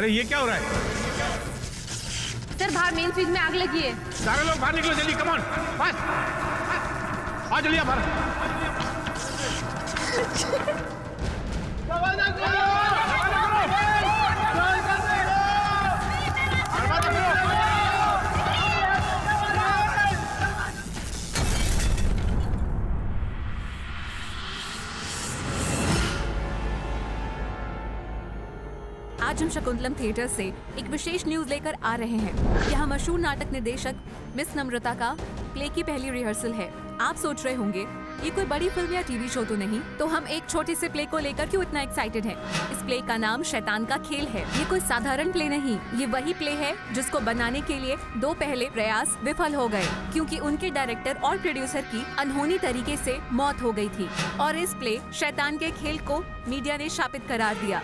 ये क्या हो रहा है? सर बाहर मेन स्विच में आग लगी है। सारे लोग बाहर निकलो जल्दी, कम ऑन, फास्ट, आ जल्दी बाहर। आज हम शकुंतलम थिएटर से एक विशेष न्यूज लेकर आ रहे हैं। यहाँ मशहूर नाटक निर्देशक मिस नम्रता का प्ले की पहली रिहर्सल है। आप सोच रहे होंगे ये कोई बड़ी फिल्म या टीवी शो तो नहीं, तो हम एक छोटे से प्ले को लेकर क्यों इतना एक्साइटेड हैं? इस प्ले का नाम शैतान का खेल है। ये कोई साधारण प्ले नहीं, ये वही प्ले है जिसको बनाने के लिए 2 पहले प्रयास विफल हो गए, क्योंकि उनके डायरेक्टर और प्रोड्यूसर की अनहोनी तरीके से मौत हो गई थी। और इस प्ले शैतान के खेल को मीडिया ने शापित करार दिया।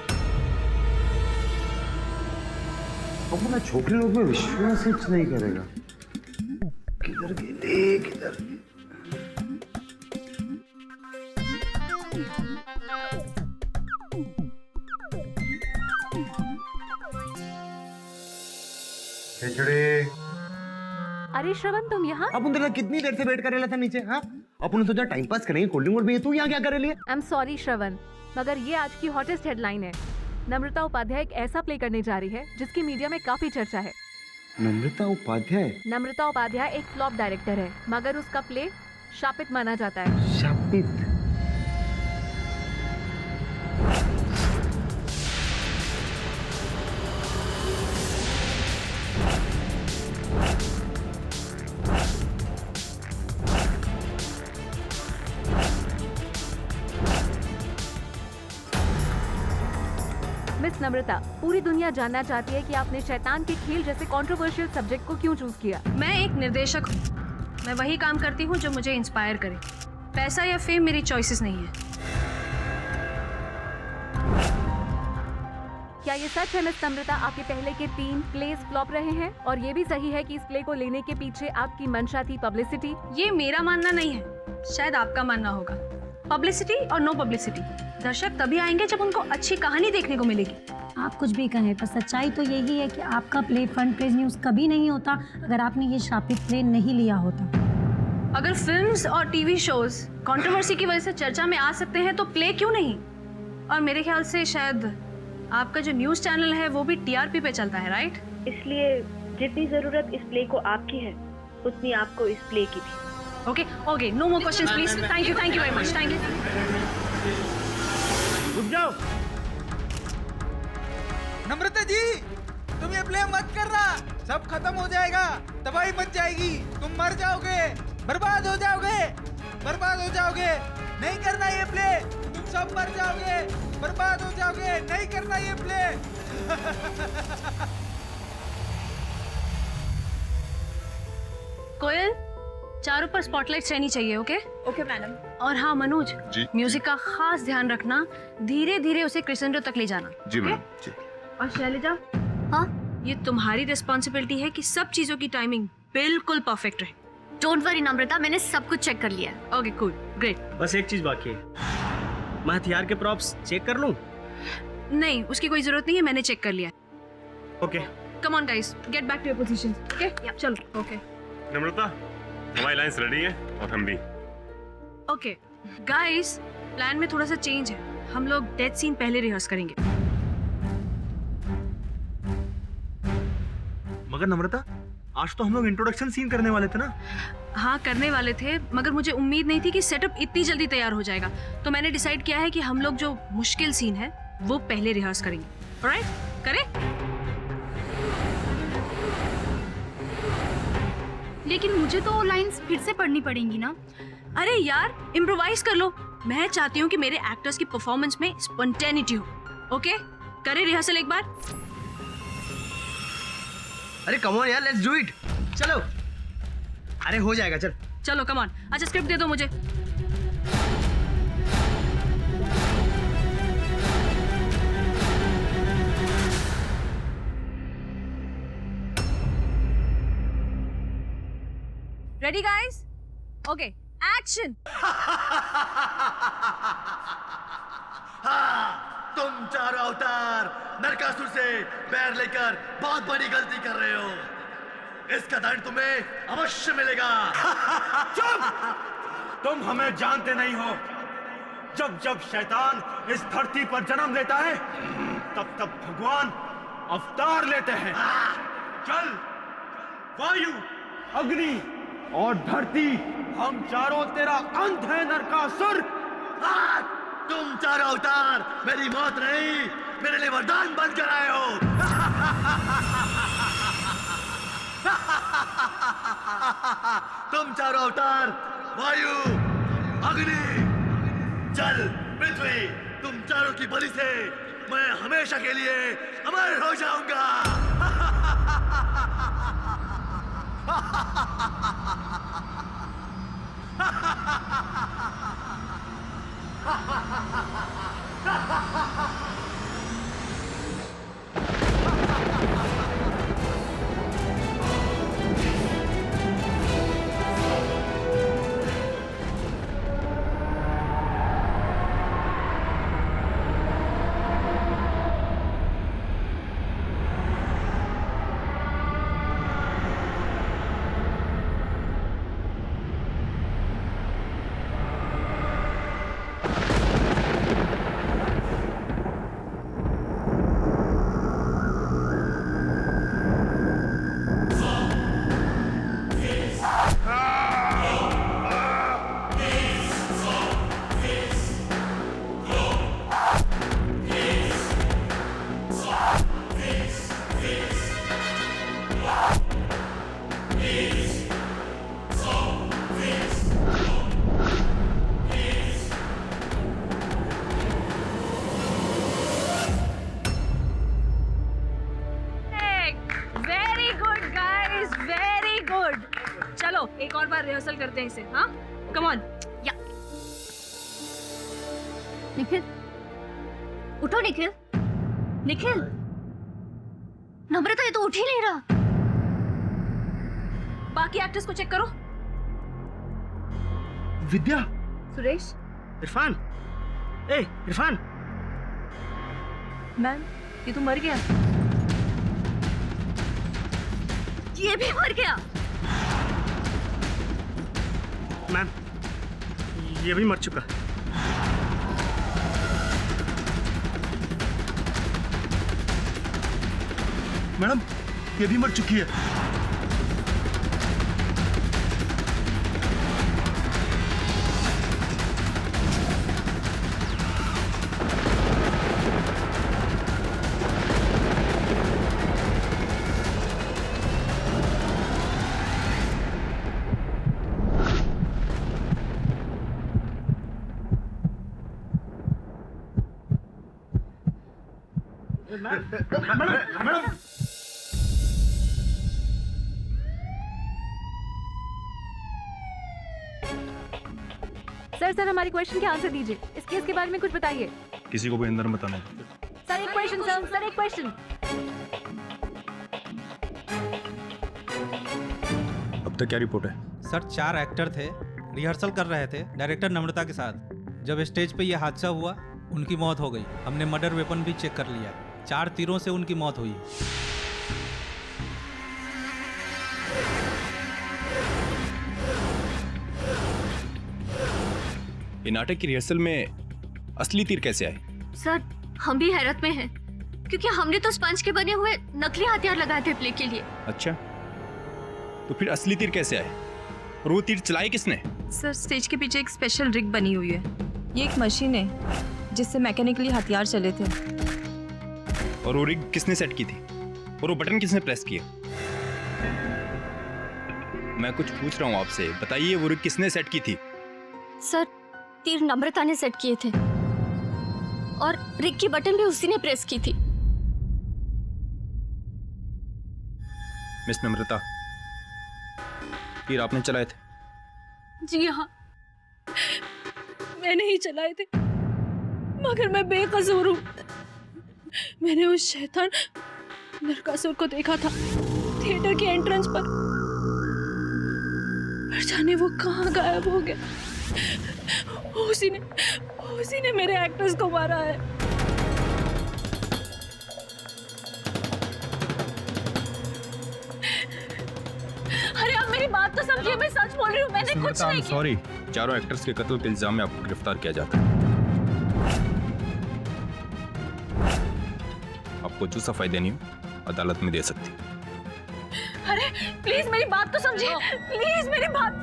अपना छोकरी लोग में विश्वास कुछ नहीं करेगा। किधर गेले किधर खिचड़ी। अरे श्रवण, तुम यहाँ? अपन तेरा कितनी देर से वेट कर रहा था नीचे? हाँ, अपन सोचा टाइम पास करेंगे, कोल्ड ड्रिंक में, तू यहाँ क्या कर रही है? आई एम सॉरी श्रवण, मगर ये आज की हॉटेस्ट हेडलाइन है। नम्रता उपाध्याय एक ऐसा प्ले करने जा रही है जिसकी मीडिया में काफी चर्चा है। नम्रता उपाध्याय? नम्रता उपाध्याय एक फ्लॉप डायरेक्टर है, मगर उसका प्ले शापित माना जाता है। शापित? मिस नम्रता, पूरी दुनिया जानना चाहती है कि आपने शैतान के खेल जैसे कंट्रोवर्शियल सब्जेक्ट को क्यों चूज किया? मैं एक निर्देशक हूँ, मैं वही काम करती हूँ जो मुझे इंस्पायर करे। पैसा या फेम मेरी चॉइसेस नहीं है। क्या ये सच है मिस नम्रता, आपके पहले के 3 प्लेस फ्लॉप रहे हैं? और ये भी सही है कि इस प्ले को लेने के पीछे आपकी मंशा थी पब्लिसिटी? ये मेरा मानना नहीं है, शायद आपका मानना होगा। पब्लिसिटी और नो पब्लिसिटी, दर्शक तभी आएंगे जब उनको अच्छी कहानी देखने को मिलेगी। आप कुछ भी कहें, पर सच्चाई तो यही है कि आपका प्ले फ्रंट पेज न्यूज कभी नहीं होता अगर आपने ये श्रापित प्ले नहीं लिया होता। अगर फिल्म्स और टीवी शोज कंट्रोवर्सी की वजह से चर्चा में आ सकते हैं तो प्ले क्यों नहीं? और मेरे ख्याल से शायद आपका जो न्यूज चैनल है वो भी टीआरपी पे चलता है, राइट? इसलिए जितनी जरूरत इस प्ले को आपकी है उतनी आपको इस प्ले की भी। Okay okay, no more questions please. Thank you very much, thank you. रुक जाओ। नम्रता जी, तुम ये प्ले मत करना, सब खत्म हो जाएगा, तबाही मच जाएगी, तुम मर जाओगे, बर्बाद हो जाओगे, बर्बाद हो जाओगे। नहीं करना ये प्ले, तुम सब मर जाओगे, बर्बाद हो जाओगे, नहीं करना ये प्ले। कोयल, चारों पर स्पॉटलाइट्स रहनी चाहिए। Okay okay madam. और हाँ मनोज जी, म्यूजिक का खास ध्यान रखना, धीरे धीरे उसे क्रिसेंडो तक ले जाना। जी मैम जी। और शैलजा, हाँ, ये तुम्हारी रिस्पॉन्सिबिलिटी है कि सब चीजों की टाइमिंग बिल्कुल परफेक्ट रहे। डोंट वरी नम्रता, मैंने सब कुछ चेक कर लिया है। Okay cool, great. बस एक चीज बाकी है, मैं हथियार के प्रॉप्स चेक कर लूं? नहीं, उसकी कोई जरूरत नहीं है, मैंने चेक कर लिया। Okay, come on guys, get back to your positions. Okay चलो। ओके नम्रता, हमारी लाइंस रेडी है और हम भी। ओके गाइस, प्लान में थोड़ा सा चेंज है, हम लोग डेथ सीन पहले रिहर्स करेंगे। मगर नम्रता, आज तो हम लोग इंट्रोडक्शन सीन करने वाले थे ना? हाँ करने वाले थे, मगर मुझे उम्मीद नहीं थी कि सेटअप इतनी जल्दी तैयार हो जाएगा, तो मैंने डिसाइड किया है कि हम लोग जो मुश्किल सीन है वो पहले रिहर्स करेंगे। ऑलराइट, करें? लेकिन मुझे तो लाइंस फिर से पढ़नी पड़ेंगी ना? अरे यार, इम्प्रोवाइज कर लो। मैं चाहती हूँ कि मेरे एक्टर्स की परफॉर्मेंस में स्पॉन्टेनिटी हो। ओके, करें रिहर्सल एक बार? अरे कम ऑन यार, लेट्स डू इट, चलो। अरे हो जाएगा, चल। चलो कम ऑन। अच्छा स्क्रिप्ट दे दो मुझे। Ready guys? Okay, action. तुम चारों अवतार नरकासुर से बैर लेकर बहुत बड़ी गलती कर रहे हो। इसका दंड तुम्हें अवश्य मिलेगा। चुप! तुम हमें जानते नहीं हो। जब जब शैतान इस धरती पर जन्म लेता है तब तब भगवान अवतार लेते हैं। चल, वायु, अग्नि और धरती, हम चारों तेरा अंत है नरकासुर। तुम चारों अवतार मेरी मौत नहीं, मेरे लिए वरदान बनकर आए हो। तुम चारों अवतार वायु, अग्नि, जल, पृथ्वी, तुम चारों की बलि से मैं हमेशा के लिए अमर हो जाऊंगा। एक और बार रिहर्सल करते हैं इसे। हाँ, कम ऑन। या निखिल, उठो निखिल। निखिल, नम्रता ये तो उठ ही नहीं रहा। बाकी एक्टर्स को चेक करो। विद्या, सुरेश, इरफान, ए इरफान। मैम, ये तो मर गया। ये भी मर गया। मैम, ये भी मर चुका। मैडम, ये भी मर चुकी है। मैडम, सर हमारी क्वेश्चन के आंसर दीजिए। इस केस के बारे में कुछ बताइए। किसी को भी अंदर मत आना। सर एक क्वेश्चन। सर एक क्वेश्चन। अब तक क्या रिपोर्ट है? सर 4 एक्टर थे, रिहर्सल कर रहे थे डायरेक्टर नम्रता के साथ। जब स्टेज पे यह हादसा हुआ उनकी मौत हो गई। हमने मर्डर वेपन भी चेक कर लिया। 4 तीरों से उनकी मौत हुई। ये नाटक की रिहर्सल में असली तीर कैसे आए? सर हम भी हैरत में हैं, क्योंकि हमने तो स्पंज के बने हुए नकली हथियार लगाए थे प्ले के लिए। अच्छा, तो फिर असली तीर कैसे आए? और वो तीर चलाए किसने? सर स्टेज के पीछे एक स्पेशल रिग बनी हुई है। ये एक मशीन है जिससे मैकेनिकली हथियार चले थे। और वो रिग किसने सेट की थी? और वो बटन किसने प्रेस किया? मैं कुछ पूछ रहा हूँ आपसे, बताइए वो रिग किसने सेट की थी? सर तीर नम्रता ने सेट किए थे और रिग की बटन भी उसी ने प्रेस की थी। मिस नम्रता, तीर आपने चलाए थे? जी हाँ, मैंने ही चलाए थे, मगर मैं बेकसूर हूँ। मैंने उस शैतान नरकासुर को देखा था थिएटर की एंट्रेंस पर जाने वो कहाँ गायब हो गया। उसी ने मेरे एक्टर्स को मारा है। बात तो समझिए, मैं सच बोल रही हूँ, मैंने कुछ नहीं किया। सॉरी, चारों एक्टर्स के कत्ल के इल्जाम में आपको गिरफ्तार किया जाता है। आपको जो सफाई देनी हो अदालत में दे सकती। अरे प्लीज मेरी बात तो समझिए, प्लीज मेरी बात।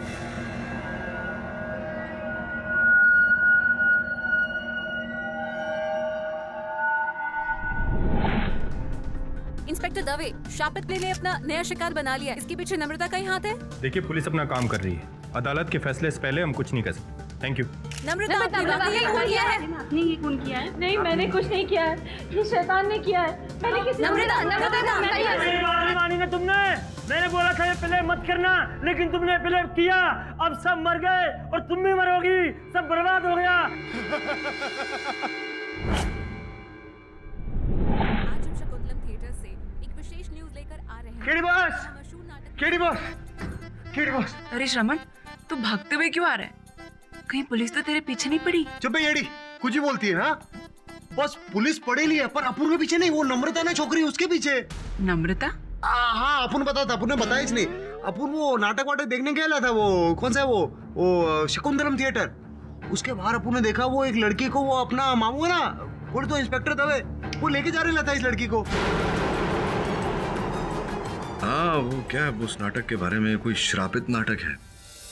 इंस्पेक्टर दवे, श्रापित प्ले ने अपना नया शिकार बना लिया। इसके पीछे नम्रता का ही हाथ है। देखिए, पुलिस अपना काम कर रही है। अदालत के फैसले से पहले हम कुछ नहीं कर सकते। Thank you. नम्रता, आपने ये खून किया है? आपने ये खून किया है? नहीं, मैंने कुछ नहीं किया है, ये शैतान ने किया है। मैंने किसी नम्रता नहीं मानी ना तुमने। मैंने बोला था ये प्ले मत करना, लेकिन तुमने प्ले किया। अब सब मर गए और तुम भी मरोगी। सब बर्बाद हो गया। आज हम शकुंतलम थिएटर से एक विशेष न्यूज लेकर आ रहे हैं। KD boss, KD boss, KD boss. अरे श्रमण, तू भागते हुए क्यों आ रहा है? कहीं पुलिस तो तेरे पीछे नहीं पड़ी? चुप है येड़ी, कुछ ही बोलती है ना। बस पुलिस पड़ेली है, पर अपूर्व पीछे नहीं, वो नम्रता ना छोकरी उसके पीछे। नम्रता? हाँ, अपन बता था, अपन ने बताया इसलिए। अपन वो नाटक वाटक देखने गया था, वो कौन सा है वो शकुंतलम थिएटर। उसके बाहर अपन ने देखा वो एक लड़की को, वो अपना मामू है ना, बोले तो इंस्पेक्टर दवे, वो लेके जा रहा था इस लड़की को। हाँ, वो क्या उस नाटक के बारे में कोई श्रापित नाटक है,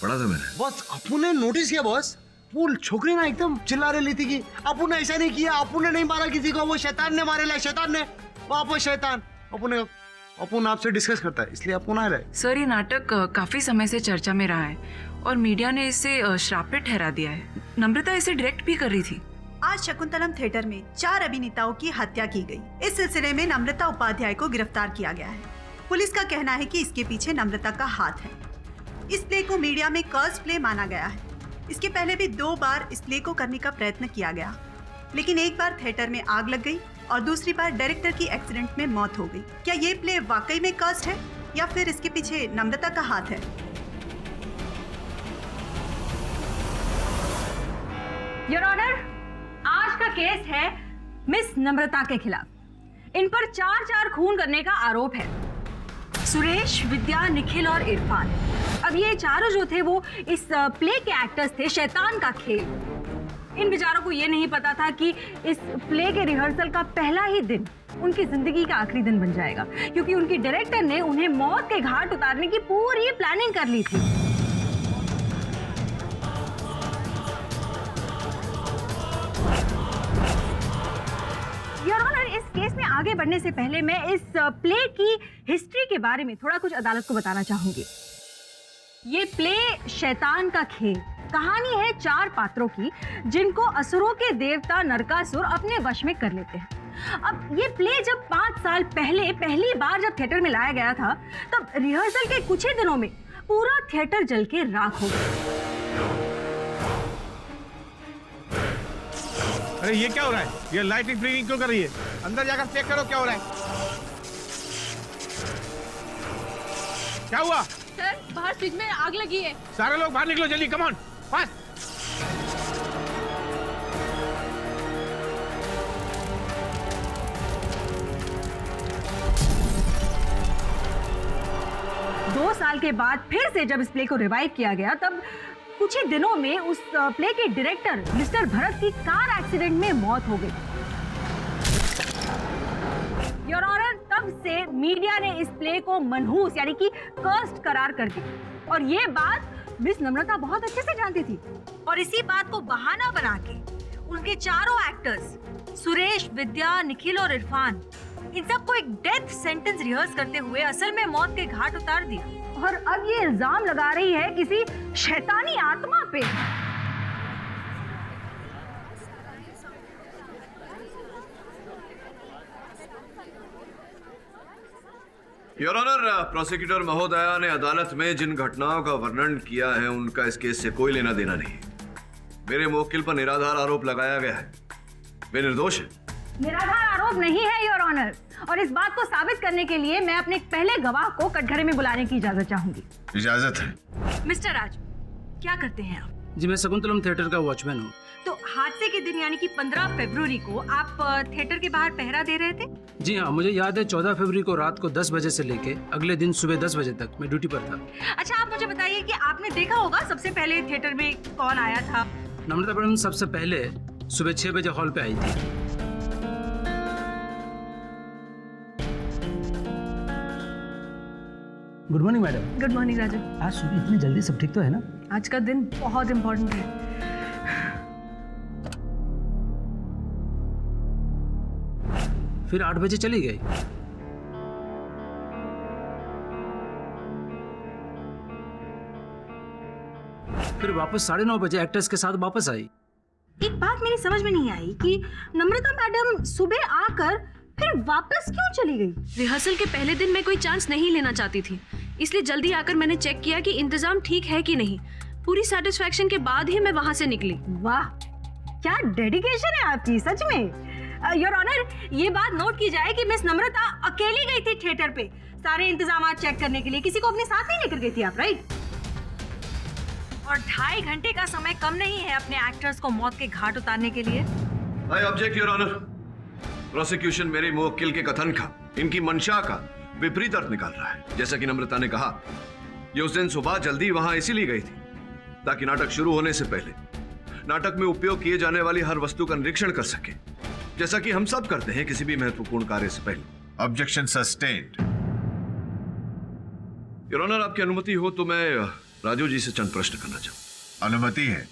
पढ़ा था मैंने। बस अपन ने नोटिस किया बॉस, वो छोकरी ना एकदम चिल्ला रही थी कि अपन ने ऐसा नहीं किया, अपन ने नहीं मारा किसी को, वो शैतान ने मारे, शैतान ने, वापस शैतान। अपन आपसे डिस्कस करता है, इसलिए अपन आ रहे। सर, ये नाटक काफी समय से चर्चा में रहा है और मीडिया ने इसे श्रापित ठहरा दिया है। नम्रता इसे डायरेक्ट भी कर रही थी। आज शकुंतलम थिएटर में 4 अभिनेताओं की हत्या की गई। इस सिलसिले में नम्रता उपाध्याय को गिरफ्तार किया गया है। पुलिस का कहना है कि इसके पीछे नम्रता का हाथ है। इस प्ले को मीडिया में कर्स प्ले माना गया है। इसके पहले भी 2 बार इस प्ले को करने का प्रयत्न किया गया, लेकिन एक बार थिएटर में आग लग गई और दूसरी बार डायरेक्टर की एक्सीडेंट में मौत हो गई। क्या ये प्ले वाकई में कर्स्ड है या फिर इसके पीछे नम्रता का हाथ है? योर ऑनर, आज का केस है मिस नम्रता के खिलाफ। इन पर 4 खून करने का आरोप है। सुरेश, विद्या, निखिल और इरफान। अब ये चारों जो थे वो इस प्ले के एक्टर्स थे, शैतान का खेल। इन बेचारों को ये नहीं पता था कि इस प्ले के रिहर्सल का पहला ही दिन उनकी जिंदगी का आखिरी दिन बन जाएगा, क्योंकि उनकी डायरेक्टर ने उन्हें मौत के घाट उतारने की पूरी प्लानिंग कर ली थी। योर ऑनर, इस केस में आगे बढ़ने से पहले मैं इस प्ले की हिस्ट्री के बारे में थोड़ा कुछ अदालत को बताना चाहूंगी। ये प्ले शैतान का खेल कहानी है 4 पात्रों की, जिनको असुरों के देवता नरकासुर अपने वश में कर लेते हैं। अब ये प्ले जब 5 साल पहले पहली बार जब थिएटर में लाया गया था, तब रिहर्सल के कुछ ही दिनों में पूरा थिएटर जल के राख हो गया। अरे ये क्या हो रहा है? ये लाइटिंग फ्लिकरिंग क्यों कर रही है? अंदर जाकर चेक करो क्या हो रहा है। क्या हुआ? सर, बाहर फ्रिज में आग लगी है। सारे लोग बाहर निकलो जल्दी, कम ऑन, फास्ट। दो साल के बाद फिर से जब इस प्ले को रिवाइव किया गया, तब कुछ ही दिनों में उस प्ले के डायरेक्टर मिस्टर भरत की कार एक्सीडेंट में मौत हो गई। योर ऑनर, तब से मीडिया ने इस प्ले को मनहूस यानी कि कर्स्ड करार कर दी, और ये बात मिस नम्रता बहुत अच्छे से जानती थी। और इसी बात को बहाना बना के उनके चारों एक्टर्स सुरेश, विद्या, निखिल और इरफान, इन सबको एक डेथ सेंटेंस रिहर्स करते हुए असल में मौत के घाट उतार दिया। और अब ये इल्जाम लगा रही है किसी शैतानी आत्मा पे। योर ऑनर, प्रोसिक्यूटर महोदया ने अदालत में जिन घटनाओं का वर्णन किया है उनका इस केस से कोई लेना देना नहीं। मेरे मुवक्किल पर निराधार आरोप लगाया गया है, वे निर्दोष है। निराधार आरोप नहीं है योर ऑनर, और इस बात को साबित करने के लिए मैं अपने पहले गवाह को कटघरे में बुलाने की इजाजत चाहूंगी। इजाजत है। मिस्टर राज, क्या करते हैं आप? जी, मैं शकुंतलम थिएटर का वॉचमैन हूँ। तो हादसे के दिन यानी कि 15 फरवरी को आप थिएटर के बाहर पहरा दे रहे थे? जी हाँ, मुझे याद है 14 फरवरी को रात को 10 बजे से लेके अगले दिन सुबह 10 बजे तक मैं ड्यूटी पर था। अच्छा, आप मुझे बताइए कि आपने देखा होगा सबसे पहले थिएटर में कौन आया था? नम्रता मैडम सबसे पहले सुबह 6 बजे हॉल पे आई थी। Good morning madam. Good morning Raju. आज सुबह इतनी जल्दी सब ठीक तो है ना? आज का दिन बहुत इम्पोर्टेंट है। फिर 8 बजे चली गई। फिर वापस 9:30 बजे एक्टर्स के साथ वापस आई। एक बात मेरी समझ में नहीं आई कि नम्रता मैडम सुबह आकर फिर वापस क्यों चली गई? रिहर्सल के पहले दिन मैं कोई चांस नहीं लेना चाहती थी, इसलिए जल्दी आकर मैंने चेक किया कि इंतजाम ठीक है कि नहीं। पूरी सेटिस्फैक्शन के बाद ही मैं वहां से निकली। वाह, क्या डेडिकेशन है आपकी, सच में। योर ऑनर, ये बात नोट की जाए कि मिस नम्रता अकेली गई थी थिएटर पे सारे इंतजाम चेक करने के लिए। किसी को अपने साथ नहीं लेकर गई थी आप, राइट? और 2.5 घंटे का समय कम नहीं है अपने एक्टर्स को मौत के घाट उतारने के लिए। I object your honour. Prosecution मेरे मुवक्किल के कथन का, इनकी मंशा का विपरीत अर्थ निकाल रहा है। जैसा कि नम्रता ने कहा, ये उस दिन सुबह जल्दी वहां इसीलिए गई थी ताकि नाटक शुरू होने से पहले नाटक में उपयोग किए जाने वाली हर वस्तु का निरीक्षण कर सके, जैसा कि हम सब करते हैं किसी भी महत्वपूर्ण कार्य से पहले। Objection sustained. योर ऑनर, आपकी अनुमति हो तो मैं राजू जी से चंद प्रश्न करना चाहूं। अनुमति है।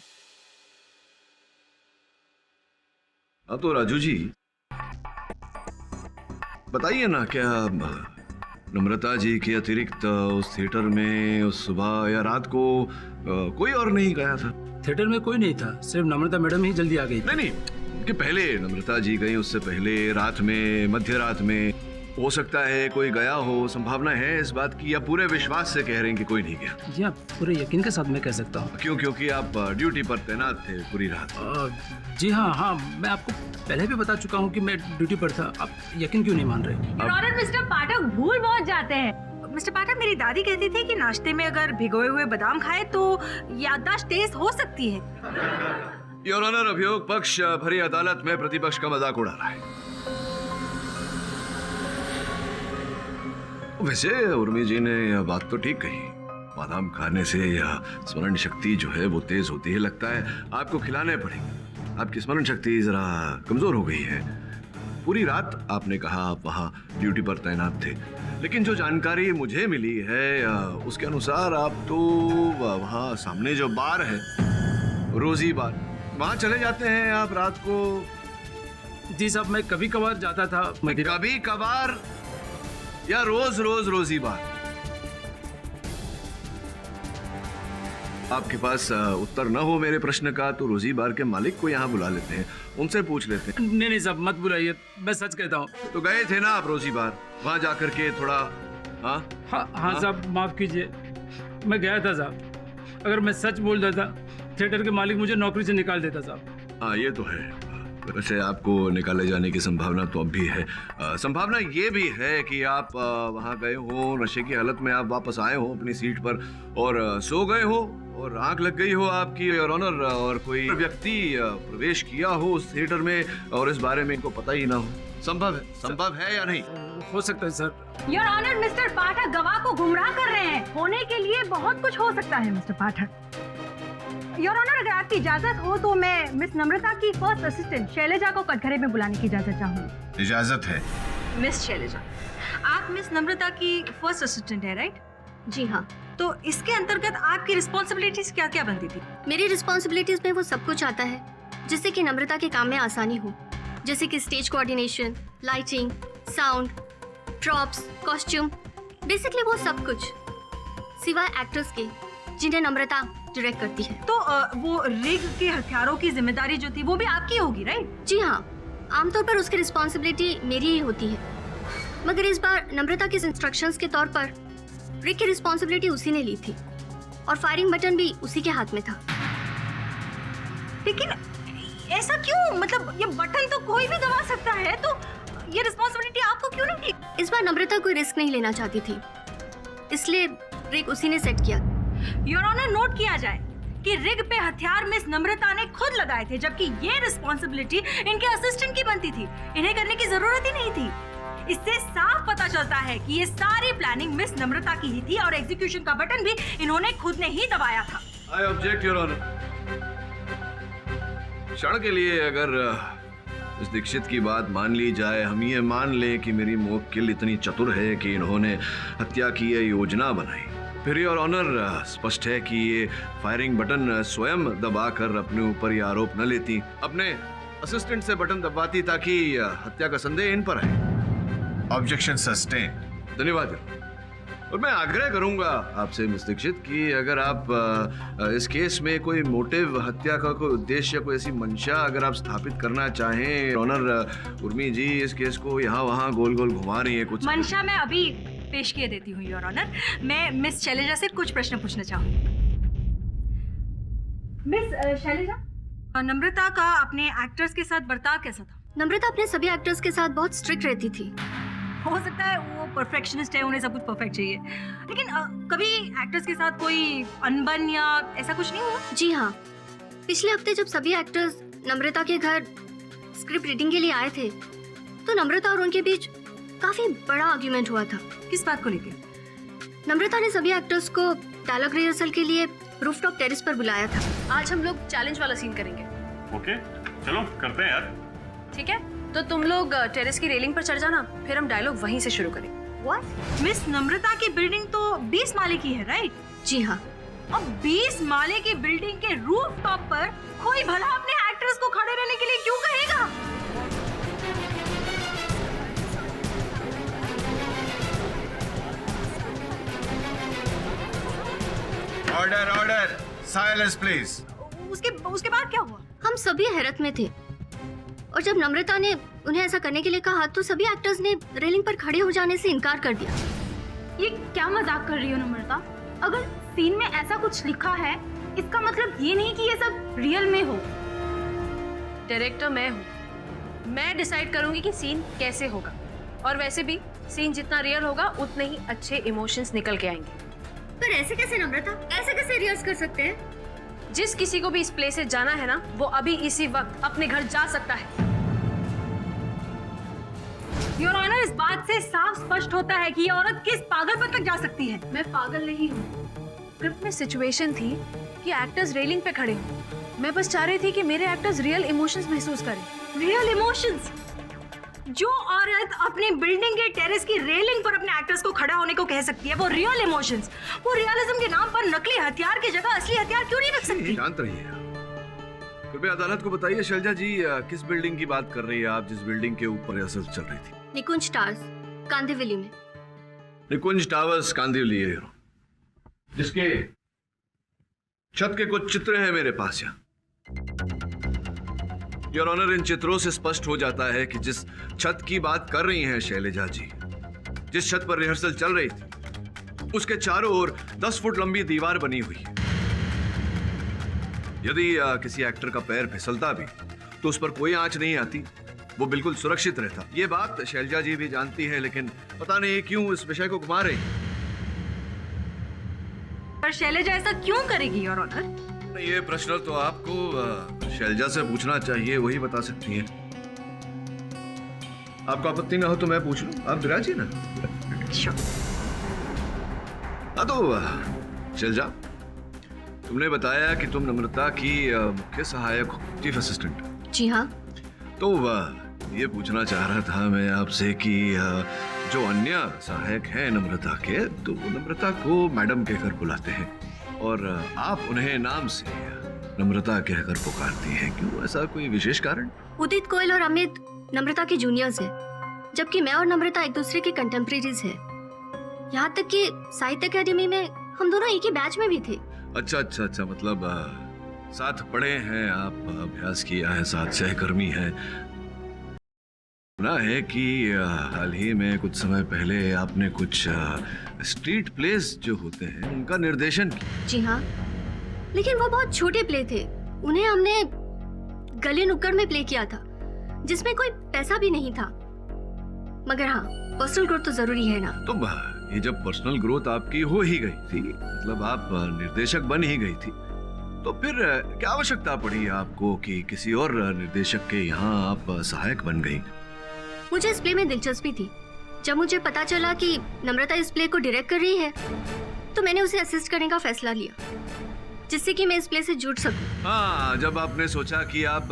हाँ तो राजू जी बताइए ना, क्या नम्रता जी के अतिरिक्त उस थिएटर में उस सुबह या रात को कोई और नहीं गया था? थिएटर में कोई नहीं था, सिर्फ नम्रता मैडम ही जल्दी आ गई। नहीं, कि पहले नम्रता जी गई, उससे पहले रात में, मध्य रात में हो सकता है कोई गया हो। संभावना है इस बात की, या पूरे विश्वास से कह रहे हैं कि कोई नहीं गया? जी हाँ, पूरे यकीन के साथ मैं कह सकता हूँ। क्यों? क्योंकि आप ड्यूटी पर तैनात थे पूरी रात। जी हाँ, मैं आपको पहले भी बता चुका हूँ कि मैं ड्यूटी पर था। आप यकीन क्यों नहीं मान रहे? मिस्टर पाठक भूल बहुत जाते हैं। मिस्टर पाठक, मेरी दादी कहती थी कि नाश्ते में अगर भिगोए हुए बादाम खाए तो याददाश्त तेज हो सकती है। योर ऑनर, अभियोग पक्ष भरी अदालत में प्रतिपक्ष का मजाक उड़ा रहा है। वैसे उर्मी जी ने यह बात तो ठीक कही, बादाम खाने से या स्मरण शक्ति जो है वो तेज होती है। लगता है आपको खिलाने पड़ेंगे, आपकी स्मरण शक्ति जरा कमजोर हो गई है। पूरी रात आपने कहा आप वहां ड्यूटी पर तैनात थे, लेकिन जो जानकारी मुझे मिली है उसके अनुसार आप तो वहां सामने जो बार है, रोजी बार, वहां चले जाते हैं आप रात को? जी साहब, मैं कभी कभार जाता था। कभी कभार या रोज रोज रोजी बार? आपके पास उत्तर न हो मेरे प्रश्न का तो रोजी बार के मालिक को यहाँ बुला लेते हैं, उनसे पूछ लेते हैं। नहीं साहब, मत बुलाइए, मैं सच कहता हूँ। तो गए थे ना आप रोजी बार, वहां जाकर के थोड़ा हाँ साहब, माफ कीजिए, मैं गया था साहब। अगर मैं सच बोल देता थिएटर के मालिक मुझे नौकरी से निकाल देता साहब। हाँ, ये तो है। वैसे आपको निकाले जाने की संभावना तो अब भी है। संभावना ये भी है कि आप वहां गए हो, नशे की हालत में आप वापस आए हो अपनी सीट पर और सो गए हो और आंख लग गई हो आपकी, योर ऑनर, और कोई व्यक्ति प्रवेश किया हो उस थिएटर में और इस बारे में इनको पता ही ना हो। संभव है या नहीं? हो सकता है सर। योर ऑनर, मिस्टर पाठक गवाह को गुमराह कर रहे हैं। होने के लिए बहुत कुछ हो सकता है मिस्टर पाठक। योर ऑनर, अगर आपकी इजाजत हो तो मैं मिस नम्रता की फर्स्ट असिस्टेंट शैलजा को कटघरे में बुलाने की इजाजत चाहूंगी। इजाजत है। मिस शैलजा, आप मिस नम्रता की फर्स्ट असिस्टेंट है, राइट? जी हाँ। तो इसके अंतर्गत आपकी रिस्पॉन्सिबिलिटीज क्या क्या बनती थी? मेरी रिस्पॉन्सिबिलिटीज में वो सब कुछ आता है जिससे कि नम्रता के काम में आसानी हो, जैसे कि stage coordination, lighting, sound, props, costume, basically वो सब कुछ, सिवाय एक्टर्स के जिन्हें नम्रता डायरेक्ट करती है। तो वो रिग के हथियारों की जिम्मेदारी जो थी वो भी आपकी होगी, राइट? जी हाँ, आमतौर पर उसकी रिस्पॉन्सिबिलिटी मेरी ही होती है, मगर इस बार नम्रता के इंस्ट्रक्शंस के तौर पर रिग की रिस्पॉन्सिबिलिटी उसी ने ली थी और फायरिंग बटन भी उसी के हाथ में था। लेकिन ऐसा क्यों? मतलब ये बटन तो कोई भी दबा सकता है, तो ये रिस्पॉन्सिबिलिटी आपको क्यों नहीं थी? इस बार नम्रता कोई रिस्क नहीं लेना चाहती थी, इसलिए रिग उसी ने सेट किया। योर ऑनर, नोट किया जाए कि रिग पे हथियार मिस नम्रता ने खुद लगाए थे, जबकि ये रिस्पॉन्सिबिलिटी इनके असिस्टेंट की बनती थी। इन्हें करने की जरूरत ही नहीं थी। इससे साफ पता चलता है कि ये सारी प्लानिंग मिस नम्रता की ही थी और एग्जीक्यूशन का बटन भी इन्होंने खुद ने ही दबाया था। I object your honour. क्षण के लिए अगर इस दीक्षित की बात मान ली जाए, हम ये मान लें कि मेरी मोक्किल इतनी चतुर है कि इन्होंने हत्या की ये योजना बनाई, फिर योर ऑनर स्पष्ट है कि ये फायरिंग बटन स्वयं दबाकर अपने ऊपर ये आरोप न लेती, अपने असिस्टेंट से बटन दबाती ताकि हत्या का संदेह इन पर आए। Objection sustained. धन्यवाद। और मैं आग्रह करूंगा आपसे मिस दीक्षित कि अगर आप इस केस में कोई मोटिव, हत्या का कोई उद्देश्य, कोई ऐसी मंशा अगर आप स्थापित करना चाहें। ऑनर उर्मी जी इस केस को यहाँ वहाँ गोल गोल घुमा रही है कुछ। मंशा मैं अभी पेश किए देती हूँ योर ऑनर। मैं मिस शैलेजा से कुछ प्रश्न पूछना चाहूँगी। मिस शैलेजा, नम्रता का अपने एक्टर्स के साथ बर्ताव कैसा था? नम्रता अपने सभी एक्टर्स के साथ बहुत स्ट्रिक्ट रहती थी। हो सकता है वो परफेक्शनिस्ट है, उन्हें सब कुछ परफेक्ट चाहिए, लेकिन कभी एक्टर्स के साथ कोई अनबन या ऐसा कुछ नहीं हुआ? जी हाँ, पिछले हफ्ते जब सभी एक्टर्स नम्रता के घर स्क्रिप्ट रीडिंग के लिए आए थे तो नम्रता और उनके बीच काफी बड़ा आर्ग्यूमेंट हुआ था। किस बात को लेकर? नम्रता ने सभी एक्टर्स को डायलॉग रिहर्सल के लिए रूफटॉप टेरेस पर बुलाया था। आज हम लोग चैलेंज वाला सीन करेंगे। ओके, चलो करते हैं यार। ठीक है, तो तुम लोग टेरेस की रेलिंग पर चढ़ जाना, फिर हम डायलॉग वहीं से शुरू करेंगे। What? मिस नम्रता की बिल्डिंग तो 20 माले की है, राइट? जी हाँ। अब 20 माले की बिल्डिंग के रूफ टॉप पर कोई भला अपने एक्टर्स को खड़े रहने के लिए क्यों कहेगा? Order order, silence please. उसके बाद क्या हुआ? हम सभी हैरत में थे और जब नम्रता ने उन्हें ऐसा करने के लिए कहा तो सभी एक्टर्स ने रेलिंग पर खड़े हो जाने से इनकार कर दिया। ये क्या मजाक कर रही हो नम्रता? अगर सीन में ऐसा कुछ लिखा है इसका मतलब ये नहीं कि ये सब रियल में हो। डायरेक्टर मैं हूँ, मैं डिसाइड करूंगी कि सीन कैसे होगा, और वैसे भी सीन जितना रियल होगा उतने ही अच्छे इमोशंस निकल के आएंगे। पर ऐसे कैसे नम्रता, ऐसे कैसे रिहर्स कर सकते हैं? जिस किसी को भी इस प्ले से जाना है ना, वो अभी इसी वक्त अपने घर जा सकता है। योर ऑनर, इस बात से साफ स्पष्ट होता है कि ये औरत किस पागलपन तक जा सकती है। मैं पागल नहीं हूँ। स्क्रिप्ट में सिचुएशन थी कि एक्टर्स रेलिंग पे खड़े हों। मैं बस चाह रही थी कि मेरे एक्टर्स रियल इमोशंस महसूस करें। Real emotions? जो औरत अपनी बिल्डिंग के टेरेस की रेलिंग पर अपने एक्टर्स को खड़ा होने को कह सकती है, वो रियल इमोशंस, वो रियलिज्म के नाम पर नकली हथियार की जगह असली हथियार क्यों नहीं रख सकती? शांत रहिए। कृपया अदालत को बताइए शैलजा जी, किस बिल्डिंग की बात कर रही है आप जिस बिल्डिंग के ऊपर रिहर्सल चल रही थी? निकुंज टावर्स, कांदिवली में। निकुंज टावर्स, कांदिवली, जिसके छत के कुछ चित्र हैं मेरे पास यहाँ। योर ऑनर, इन चित्रों से स्पष्ट हो जाता है कि जिस छत की बात कर रही हैं शैलजा जी, जिस छत पर रिहर्सल चल रही थी, उसके चारों ओर 10 फुट लंबी दीवार बनी हुई है। यदि किसी एक्टर का पैर फिसलता भी तो उस पर कोई आंच नहीं आती, वो बिल्कुल सुरक्षित रहता। ये बात शैलजा जी भी जानती है, लेकिन पता नहीं क्यों इस विषय को घुमा रही। पर शैलजा ऐसा क्यों करेगी योर ऑनर? ये प्रश्न तो आपको शैलजा से पूछना चाहिए, वही बता सकती है। आपको आपत्ति ना हो तो मैं पूछ लूं, आप विराजिए ना। हाँ तो शैलजा, तुमने बताया कि तुम नम्रता की मुख्य सहायक हो, चीफ असिस्टेंट। जी हाँ। तो ये पूछना चाह रहा था मैं आपसे कि जो अन्य सहायक हैं नम्रता के, तो वो नम्रता को मैडम कहकर बुलाते हैं और आप उन्हें नाम से नम्रता कहकर पुकारती हैं, क्यों? ऐसा कोई विशेष कारण? उदित कोयल और अमित नम्रता के जूनियर्स हैं, जबकि मैं और नम्रता एक दूसरे के कंटेम्परेरीज हैं। यहाँ तक कि साहित्य अकेडमी में हम दोनों एक ही बैच में भी थे। अच्छा, मतलब साथ पढ़े हैं आप, अभ्यास किया है, साथ सहकर्मी हैं। सुना है कि हाल ही में कुछ समय पहले आपने कुछ स्ट्रीट प्लेस जो होते हैं उनका निर्देशन किया। जी हाँ, लेकिन वो बहुत छोटे प्ले थे। उन्हें हमने गली नुक्कड़ में प्ले किया था, जिसमें कोई पैसा भी नहीं था। मगर हाँ, पर्सनल ग्रोथ तो जरूरी है ना। तो ये जब पर्सनल ग्रोथ आपकी हो ही गई थी, मतलब आप निर्देशक बन ही गई थी, तो फिर क्या आवश्यकता पड़ी आपको कि किसी और निर्देशक के यहाँ आप सहायक बन गई? मुझे इस प्ले में दिलचस्पी थी, जब मुझे पता चला कि नम्रता इस प्ले को डायरेक्ट कर रही है तो मैंने उसे असिस्ट करने का फैसला लिया, जिससे कि मैं इस प्ले से जुड़ सकूं। हाँ, जब आपने सोचा कि आप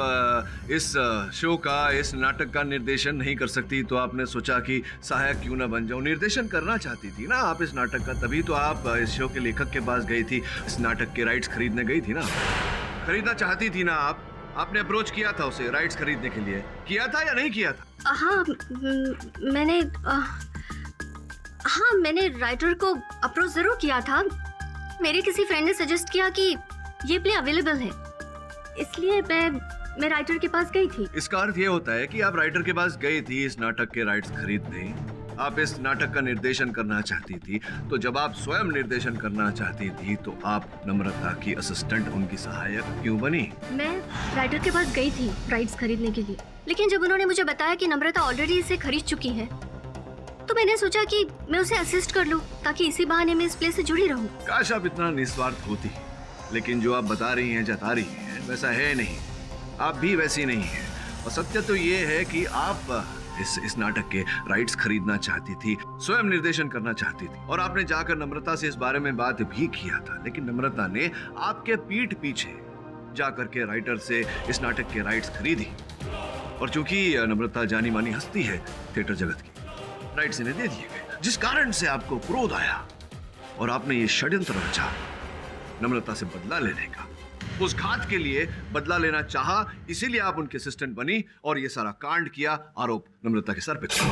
इस शो का, इस नाटक का निर्देशन नहीं कर सकती तो आपने सोचा कि सहायक क्यों ना बन जाऊं। निर्देशन करना चाहती थी ना आप इस नाटक का, तभी तो आप इस शो के लेखक के पास गई थी, इस नाटक के राइट्स खरीदने गई थी ना। खरीदना चाहती थी ना आपने अप्रोच किया था उसे राइट्स खरीदने के लिए, किया था या नहीं किया था? हाँ, मैंने राइटर को अप्रोच जरूर किया था। मेरे किसी फ्रेंड ने सजेस्ट किया कि ये प्ले अवेलेबल है, इसलिए मैं राइटर के पास गई थी। इसका अर्थ ये होता है कि आप राइटर के पास गई थी इस नाटक के राइट्स खरीदने। आप इस नाटक का निर्देशन करना चाहती थी, तो जब आप स्वयं निर्देशन करना चाहती थी तो आप नम्रता की असिस्टेंट, उनकी सहायक क्यों बनी? मैं राइटर के पास गई थी राइट्स खरीदने के लिए, लेकिन जब उन्होंने मुझे बताया कि नम्रता ऑलरेडी इसे खरीद चुकी है तो मैंने सोचा कि मैं उसे असिस्ट कर लूं, ताकि इसी बहाने मैं इस प्ले से जुड़ी रहूं। काश आप इतना निस्वार्थ होती, लेकिन जो आप बता रही हैं, जता रही हैं, वैसा है नहीं। आप भी वैसी नहीं है। और सत्य तो ये है कि आप इस नाटक के राइट्स खरीदना चाहती थी, स्वयं निर्देशन करना चाहती थी, और आपने जाकर नम्रता से इस बारे में बात भी किया था। लेकिन नम्रता ने आपके पीठ पीछे जाकर के राइटर से इस नाटक के राइट्स खरीदी, और चूंकि नम्रता जानी मानी हस्ती है थिएटर जगत की, राइट्स इन्हें दे दिए गए, जिस कारण से आपको क्रोध आया और आपने ये षड्यंत्र रचा नम्रता से बदला लेने का। उस घात के लिए बदला लेना चाहा, इसीलिए आप उनके असिस्टेंट बनी और ये सारा कांड किया। आरोप नम्रता के सर पे था।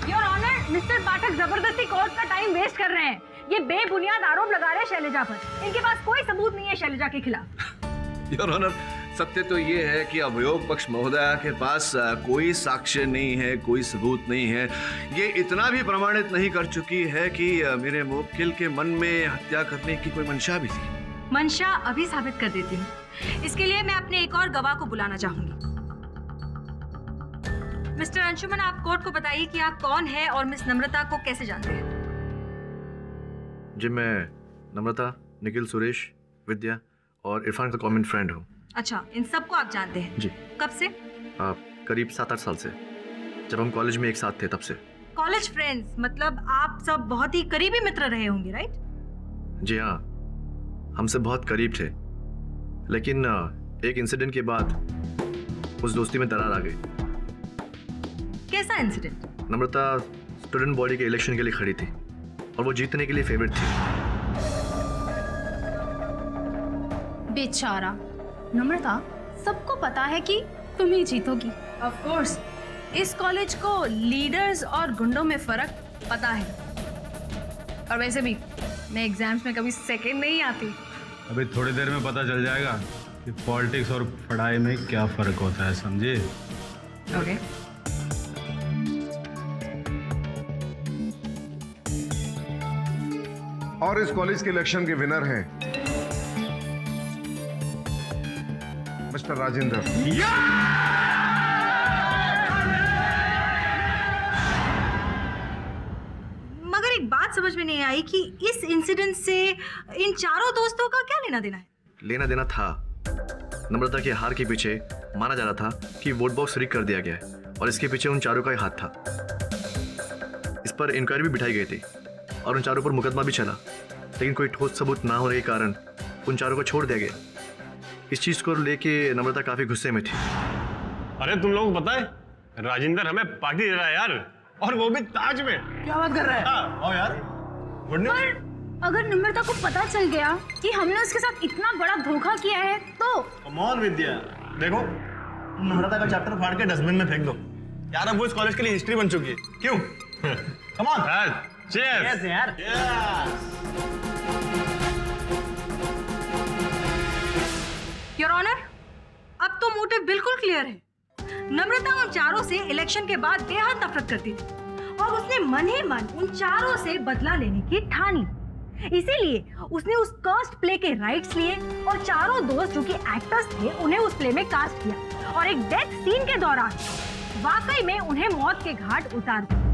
योर ऑनर, मिस्टर पाठक जबरदस्ती कोर्ट का टाइम वेस्ट कर रहे हैं। ये बेबुनियाद आरोप लगा रहे हैं शैलजा पर। इनके पास कोई सबूत नहीं है शैलजा के खिलाफ। योर ऑनर, सत्य तो ये है कि अभियोग पक्ष महोदया के पास कोई साक्ष्य नहीं है, कोई सबूत नहीं है। ये इतना भी प्रमाणित नहीं कर चुकी है कि मेरे मुवक्किल के मन में हत्या करने की कोई मंशा भी थी। मंशा अभी साबित कर देती हूँ। इसके लिए मैं अपने एक और गवाह को बुलाना चाहूंगी। मिस्टर अंशुमन, आप कोर्ट को बताइए कि आप कौन है और मिस नम्रता को कैसे जानते हैं। जी, मैं नम्रता, निखिल, सुरेश, विद्या और इरफान का कॉमन फ्रेंड हूँ। अच्छा, इन सबको आप जानते हैं? जी। कब से? करीब 7-8 साल से, जब हम कॉलेज में एक साथ थे तब से। कॉलेज फ्रेंड्स, मतलब आप सब बहुत ही करीबी मित्र रहे होंगे, राइट? जी हाँ, हम सब बहुत करीब थे, लेकिन एक इंसिडेंट के बाद उस दोस्ती में दरार आ गई। कैसा इंसिडेंट? नम्रता स्टूडेंट बॉडी के इलेक्शन के लिए खड़ी थी और वो जीतने के लिए फेवरेट थी। बेचारा नम्रता, सबको पता है कि तुम ही जीतोगी। ऑफ कोर्स, इस कॉलेज को लीडर्स और गुंडों में फर्क पता है। और वैसे भी मैं एग्जाम्स में कभी सेकंड नहीं आती। अभी थोड़ी देर में पता चल जाएगा कि पॉलिटिक्स और पढ़ाई में क्या फर्क होता है, समझे? ओके। और इस कॉलेज के इलेक्शन के विनर हैं मिस्टर राजेंद्र। मगर एक बात समझ में नहीं आई कि इस इंसिडेंट से इन चारों दोस्तों का क्या लेना देना है? लेना देना था। नम्रता के हार के पीछे माना जा रहा था कि वोट बॉक्स रीक कर दिया गया है और इसके पीछे उन चारों का ही हाथ था। इस पर इंक्वायरी भी बिठाई गई थी और उन चारों पर मुकदमा भी चला, लेकिन कोई ठोस सबूत ना होने के कारण उन चारों को छोड़ दिया गया। इस चीज को लेके नम्रता काफी गुस्से में थी। अरे तुम लोगों को पता है, राजेंद्र हमें पार्टी दे रहा है यार, और वो भी ताज में। क्या बात कर रहा है? हाँ यार, पर अगर नम्रता को पता चल गया कि हमने उसके साथ इतना बड़ा धोखा किया है तो? कमाल विद्या, देखो नम्रता का चैप्टर फाड़ के डस्टबिन में फेंक दो यार। अब वो इस कॉलेज के लिए हिस्ट्री बन चुकी है। क्यों? कम ऑन चीयर्स यार। योर ऑनर, अब तो मोटिव बिल्कुल क्लियर है। नम्रता उन चारों से इलेक्शन के बाद बेहद नफरत करती थी और उसने मन ही मन उन चारों से बदला लेने की ठानी। इसीलिए उसने उस कर्स्ड प्ले के राइट्स लिए और चारों दोस्त जो कि एक्टर्स थे उन्हें उस प्ले में कास्ट किया और एक डेथ सीन के दौरान वाकई में उन्हें मौत के घाट उतार दिया।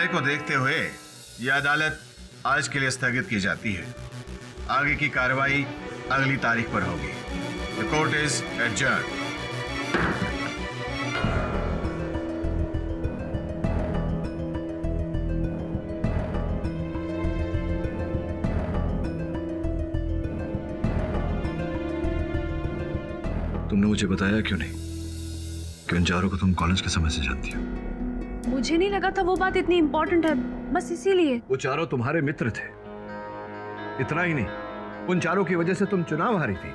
को देखते हुए यह अदालत आज के लिए स्थगित की जाती है। आगे की कार्रवाई अगली तारीख पर होगी। The court is adjourn. तुमने मुझे बताया क्यों नहीं कि उन चारों को तुम कॉलेज के समय से जानती हो? मुझे नहीं लगा था वो बात इतनी इम्पोर्टेंट है, बस इसीलिए। वो चारों तुम्हारे मित्र थे। इतना ही नहीं, उन चारों की वजह से तुम चुनाव हारी थी।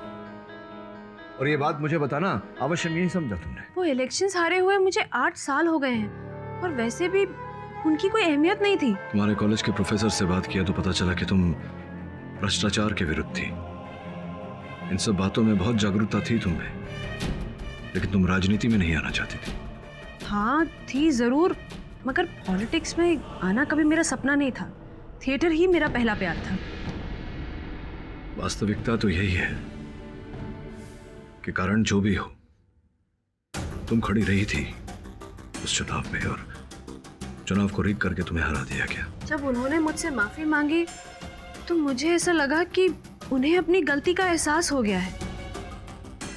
और ये बात मुझे बताना आवश्यक नहीं समझा तुमने। वो इलेक्शंस हारे हुए मुझे 8 साल हो गए हैं और वैसे भी उनकी कोई अहमियत नहीं थी। तुम्हारे कॉलेज के प्रोफेसर से बात किया तो पता चला कि तुम भ्रष्टाचार के विरुद्ध थी। इन सब बातों में बहुत जागरूकता थी तुम्हें, लेकिन तुम राजनीति में नहीं आना चाहती थी। हाँ थी जरूर, मगर पॉलिटिक्स में आना कभी मेरा सपना नहीं था। थिएटर ही मेरा पहला प्यार था। वास्तविकता तो यही है कि कारण जो भी हो, तुम खड़ी रही थी उस चुनाव में और चुनाव को रीक करके तुम्हें हरा दिया गया। जब उन्होंने मुझसे माफी मांगी तो मुझे ऐसा लगा कि उन्हें अपनी गलती का एहसास हो गया है।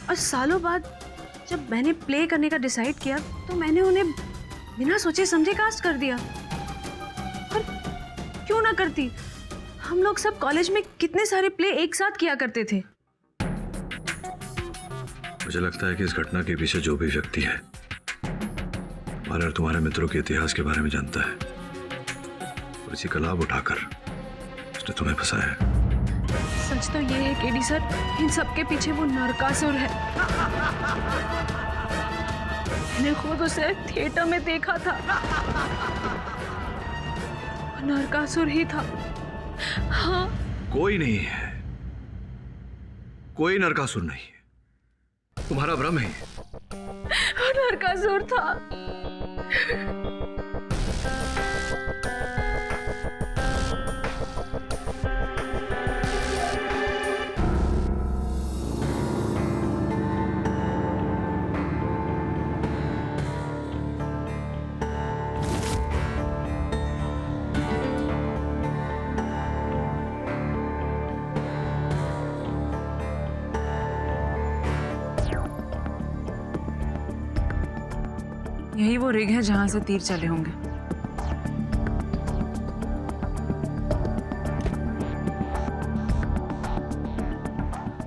और सालों बाद जब मैंने प्ले करने का डिसाइड किया तो मैंने उन्हें बिना सोचे समझे कास्ट कर दिया। और क्यों ना करती, हम लोग सब कॉलेज में कितने सारे प्ले एक साथ किया करते थे। मुझे लगता है कि इस घटना के पीछे जो भी व्यक्ति है हमारे और तुम्हारे मित्रों के इतिहास के बारे में जानता है और इसी का लाभ उठाकर उसने तुम्हें फंसाया है। सच तो ये है केडी सर, इन सब के पीछे वो नरकासुर है। मैंने खुद उसे थिएटर में देखा था। नरकासुर ही था। हाँ। कोई नहीं है, कोई नरकासुर नहीं है, तुम्हारा भ्रम है। नरकासुर था। यही वो रिग है जहां से तीर चले होंगे।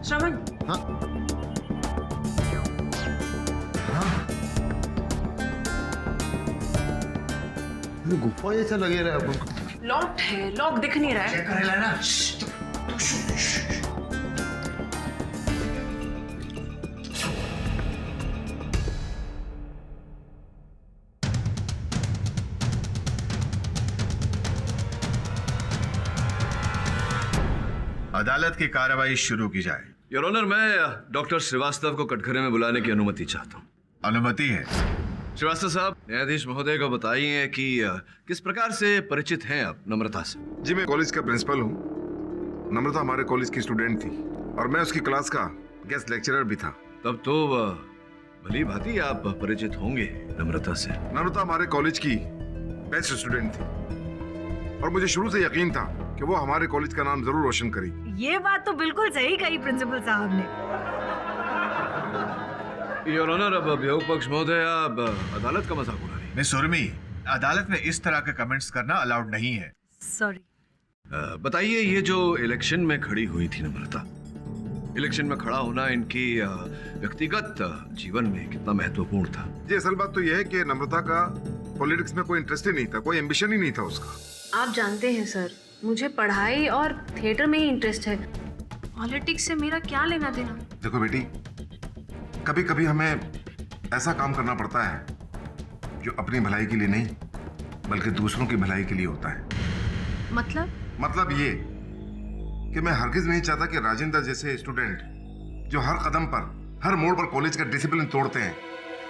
श्रवण। हाँ। गुफा जैसा लगे रहा है। लॉक है, लॉक दिख नहीं रहा है। चेक कर लेना। अदालत की कार्रवाई शुरू की जाए। योर ऑनर, मैं डॉक्टर श्रीवास्तव को कटघरे में बुलाने की अनुमति चाहता हूँ। अनुमति है। श्रीवास्तव साहब, न्यायाधीश महोदय को बताइए कि किस प्रकार से परिचित हैं आप नम्रता से? जी, मैं कॉलेज का प्रिंसिपल हूँ। नम्रता हमारे कॉलेज की स्टूडेंट थी और मैं उसकी क्लास का गेस्ट लेक्चरर भी था। तब तो भली भांति आप परिचित होंगे नम्रता से। नम्रता हमारे कॉलेज की बेस्ट स्टूडेंट थी और मुझे शुरू से यकीन था कि वो हमारे कॉलेज का नाम जरूर रोशन करेगी। ये बात तो बिल्कुल सही कही प्रिंसिपल साहब ने। योर ऑनर, अब अभियोग पक्ष महोदय आप अदालत का मजाक उड़ा रही हैं। मिस उर्मी, अदालत में इस तरह के कमेंट्स करना अलाउड नहीं है। सॉरी। बताइए, ये जो इलेक्शन में खड़ी हुई थी नम्रता, इलेक्शन में खड़ा होना इनकी व्यक्तिगत जीवन में कितना महत्वपूर्ण था? जी, असल बात तो यह है कि नम्रता का पॉलिटिक्स में कोई इंटरेस्ट ही नहीं था, कोई एम्बिशन ही नहीं था उसका। आप जानते हैं सर, मुझे पढ़ाई और थिएटर में ही इंटरेस्ट है। पॉलिटिक्स से मेरा क्या लेना देना? देखो बेटी, कभी कभी हमें ऐसा काम करना पड़ता है जो अपनी भलाई के लिए नहीं बल्कि दूसरों की भलाई के लिए होता है। मतलब ये कि मैं हरगिज नहीं चाहता कि राजेंद्र जैसे स्टूडेंट जो हर कदम पर, हर मोड़ पर कॉलेज का डिसिप्लिन तोड़ते हैं,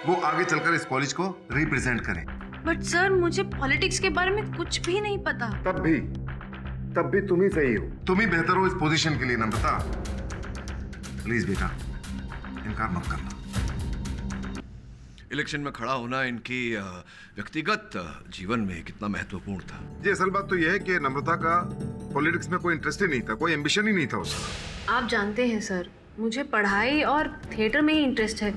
वो आगे चलकर इस कॉलेज को रिप्रेजेंट करें। बट सर, मुझे पॉलिटिक्स के बारे में कुछ भी नहीं पता। तब भी तुम ही सही हो, तुम ही बेहतर हो इस पोजीशन के लिए नम्रता। प्लीज बेटा, इनकार मत करना। इलेक्शन में खड़ा होना इनकी व्यक्तिगत जीवन में कितना महत्वपूर्ण था। जी असल बात तो यह है कि नम्रता का पॉलिटिक्स में कोई इंटरेस्ट ही नहीं था, कोई एम्बिशन ही नहीं था उसका। आप जानते हैं सर, मुझे पढ़ाई और थिएटर में ही इंटरेस्ट है।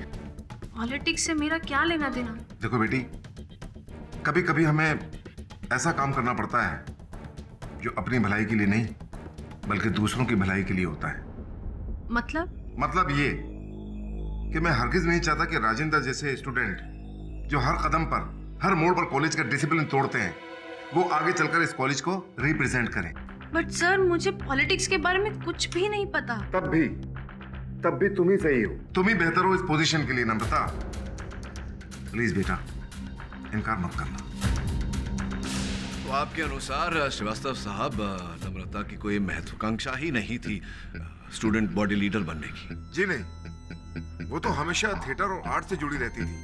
पॉलिटिक्स से मेरा क्या लेना देना? देखो बेटी, कभी कभी हमें ऐसा काम करना पड़ता है जो अपनी भलाई के लिए नहीं बल्कि दूसरों की भलाई के लिए होता है। मतलब ये कि मैं हरगिज नहीं चाहता कि राजेंद्र जैसे स्टूडेंट जो हर कदम पर, हर मोड़ पर कॉलेज का डिसिप्लिन तोड़ते हैं, वो आगे चलकर इस कॉलेज को रिप्रेजेंट करें। बट सर, मुझे पॉलिटिक्स के बारे में कुछ भी नहीं पता। तब भी तुम ही सही हो, तुम ही बेहतर हो इस पोजीशन के लिए नम्रता। प्लीज बेटा, इनकार मत करना। तो आपके अनुसार श्रीवास्तव साहब, नम्रता की कोई महत्वाकांक्षा ही नहीं थी स्टूडेंट बॉडी लीडर बनने की? जी नहीं, वो तो हमेशा थिएटर और आर्ट से जुड़ी रहती थी।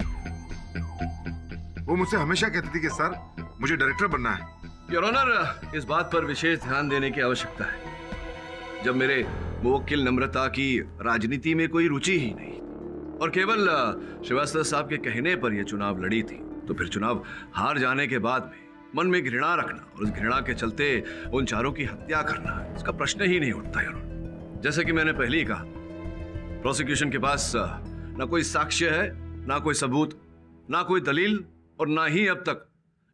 वो मुझसे हमेशा कहती थी कि सर मुझे डायरेक्टर बनना है। योर ऑनर, इस बात पर विशेष ध्यान देने की आवश्यकता है। जब मेरे मुवक्किल नम्रता की राजनीति में कोई रुचि ही नहीं और केवल श्रीवास्तव साहब के कहने पर यह चुनाव लड़ी थी, तो फिर चुनाव हार जाने के बाद में मन में घृणा रखना और उस घृणा के चलते उन चारों की हत्या करना, इसका प्रश्न ही नहीं उठता। योर ऑनर, जैसे कि मैंने पहले ही कहा, प्रोसिक्यूशन के पास ना कोई साक्ष्य है, ना कोई सबूत, ना कोई दलील और ना ही अब तक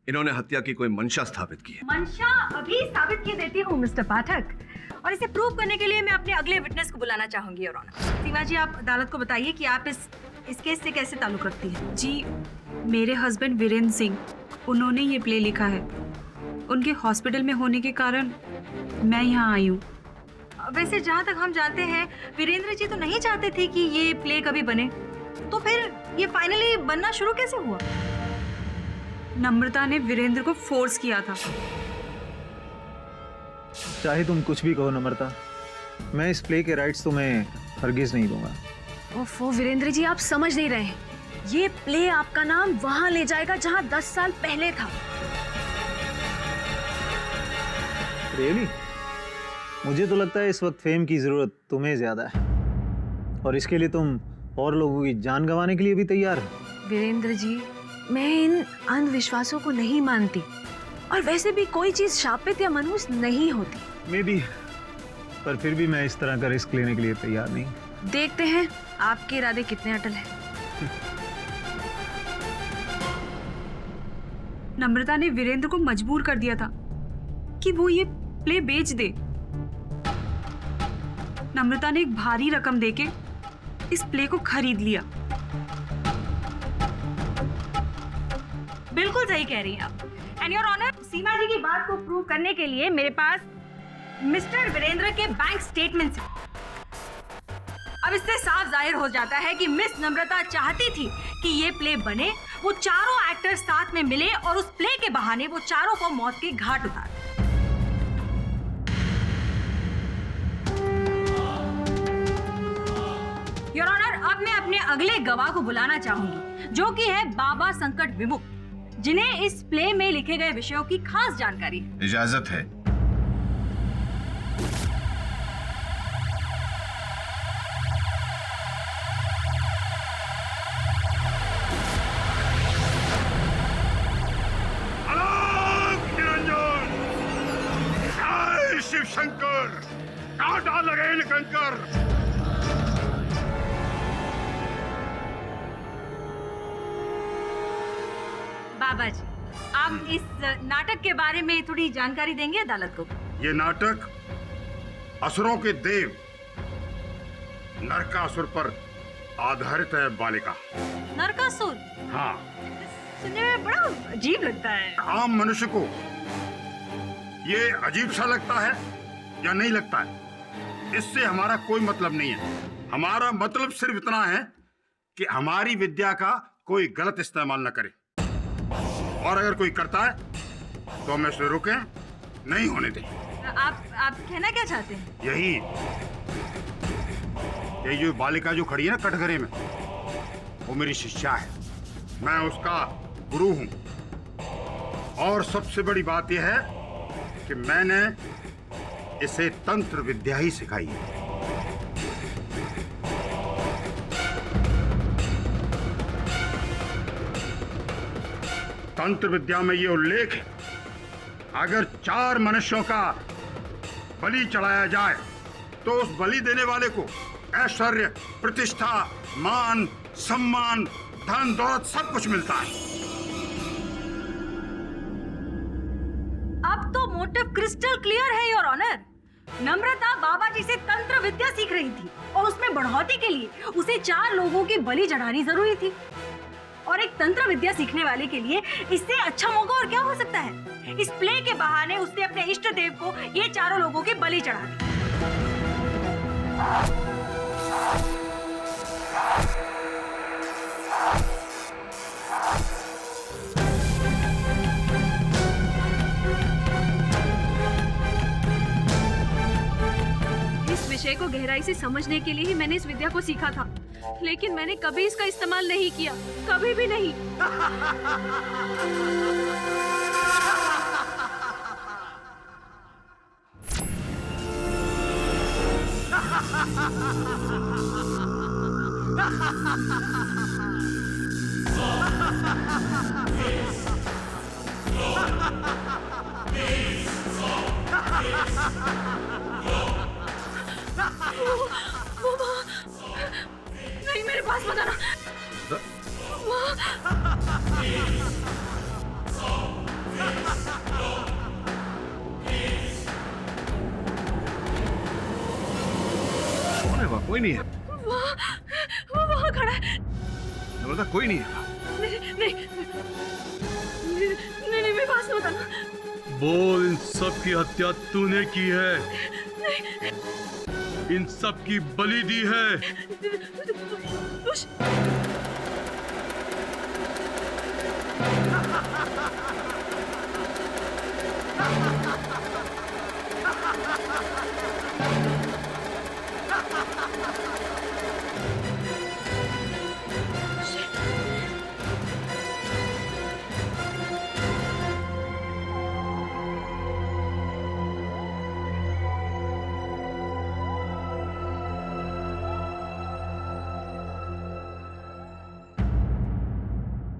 इन्होंने हत्या की कोई मंशा स्थापित की है। मंशा अभी साबित की देती हूँ मिस्टर पाठक, और इसे प्रूव करने के लिए मैं अपने अगले विटनेस को बुलाना चाहूंगी। योर ऑनर, सीमा जी, आप अदालत को बताइए कि आप इस केस से कैसे ताल्लुक रखती हैं। जी, मेरे हस्बैंड वीरेंद्र सिंह, उन्होंने ये प्ले लिखा है। उनके हॉस्पिटल में होने के कारण मैं यहाँ आई हूँ। वैसे जहाँ तक हम जानते हैं, वीरेंद्र जी तो नहीं चाहते थे कि ये प्ले कभी बने, तो फिर ये फाइनली बनना शुरू कैसे हुआ? नम्रता ने वीरेंद्र को फोर्स किया था। चाहे तुम कुछ भी कहो नम्रता, मैं इस प्ले के राइट्स तुम्हें हरगिज नहीं दूंगा। ओफो वीरेंद्र जी, आप समझ नहीं रहे हैं। ये प्ले आपका नाम वहां ले जाएगा जहां 10 साल पहले था। रियली? मुझे तो लगता है इस वक्त फेम की जरूरत तुम्हें ज्यादा है, और इसके लिए तुम और लोगों की जान गंवाने के लिए भी तैयार हो। वीरेंद्र जी, मैं इन अंधविश्वासों को नहीं मानती, और वैसे भी कोई चीज शापित या मनहूस नहीं होती। मे बी, पर फिर भी मैं इस तरह का रिस्क लेने के लिए तैयार नहीं। देखते हैं आपके इरादे कितने अटल हैं। नम्रता ने वीरेंद्र को मजबूर कर दिया था कि वो ये प्ले बेच दे। नम्रता ने एक भारी रकम देके इस प्ले को खरीद लिया। बिल्कुल सही कह रही हैं आप। एंड योर ऑनर, सीमा जी की बात को प्रूव करने के लिए मेरे पास मिस्टर वीरेंद्र के बैंक स्टेटमेंट्स हैं। अब इससे साफ जाहिर हो जाता है कि मिस नम्रता चाहती थी कि ये प्ले बने, वो चारों एक्टर्स साथ में मिले और उस प्ले के बहाने वो चारों को मौत के घाट उतारे। योर ऑनर, अब मैं अपने अगले गवाह को बुलाना चाहूंगी, जो कि है बाबा संकट विमुक्त, जिन्हें इस प्ले में लिखे गए विषयों की खास जानकारी है। इजाजत है। शिव शंकर, कांटा लगे इन कंकर। बाबा जी, आप इस नाटक के बारे में थोड़ी जानकारी देंगे अदालत को? ये नाटक असुरों के देव नरकासुर पर आधारित है बालिका। नरकासुर? हाँ। सुनने में बड़ा अजीब लगता है। आम मनुष्य को ये अजीब सा लगता है या नहीं लगता है, इससे हमारा कोई मतलब नहीं है। हमारा मतलब सिर्फ इतना है कि हमारी विद्या का कोई गलत इस्तेमाल न करे, और अगर कोई करता है तो हम इसे रुके नहीं होने दें। आप कहना क्या चाहते हैं? यही, ये जो बालिका जो खड़ी है ना कटघरे में, वो मेरी शिष्या है। मैं उसका गुरु हूं, और सबसे बड़ी बात यह है कि मैंने इसे तंत्र विद्या ही सिखाई है। तंत्र विद्या में ये उल्लेख है, अगर 4 मनुष्यों का बलि चढ़ाया जाए तो उस बलि देने वाले को ऐश्वर्य, प्रतिष्ठा, मान, सम्मान, धन दौलत सब कुछ मिलता है। अब तो मोटिव क्रिस्टल क्लियर है योर ऑनर। नम्रता बाबा जी से तंत्र विद्या सीख रही थी और उसमें बढ़ोतरी के लिए उसे 4 लोगों की बलि चढ़ानी जरूरी थी। और एक तंत्र विद्या सीखने वाले के लिए इससे अच्छा मौका और क्या हो सकता है। इस प्ले के बहाने उसने अपने इष्ट देव को ये 4 लोगों की बलि चढ़ा दी। इस विषय को गहराई से समझने के लिए ही मैंने इस विद्या को सीखा था, लेकिन मैंने कभी इसका इस्तेमाल नहीं किया, कभी भी नहीं। नहीं, मेरे पास मत आना। कौन है वहाँ? कोई नहीं है। वो वहाँ खड़ा है। नम्रता, कोई नहीं है। नहीं, मेरे पास मत आना। बोल, इन सब की हत्या तूने की है, नहीं। इन सब की बलि दी है।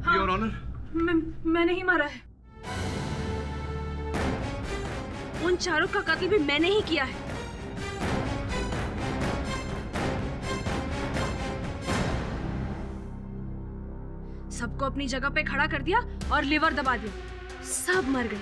योर ऑनर, मैंने ही मारा है। उन 4 का कत्ल भी मैंने ही किया है। सबको अपनी जगह पे खड़ा कर दिया और लिवर दबा दिया। सब मर गए।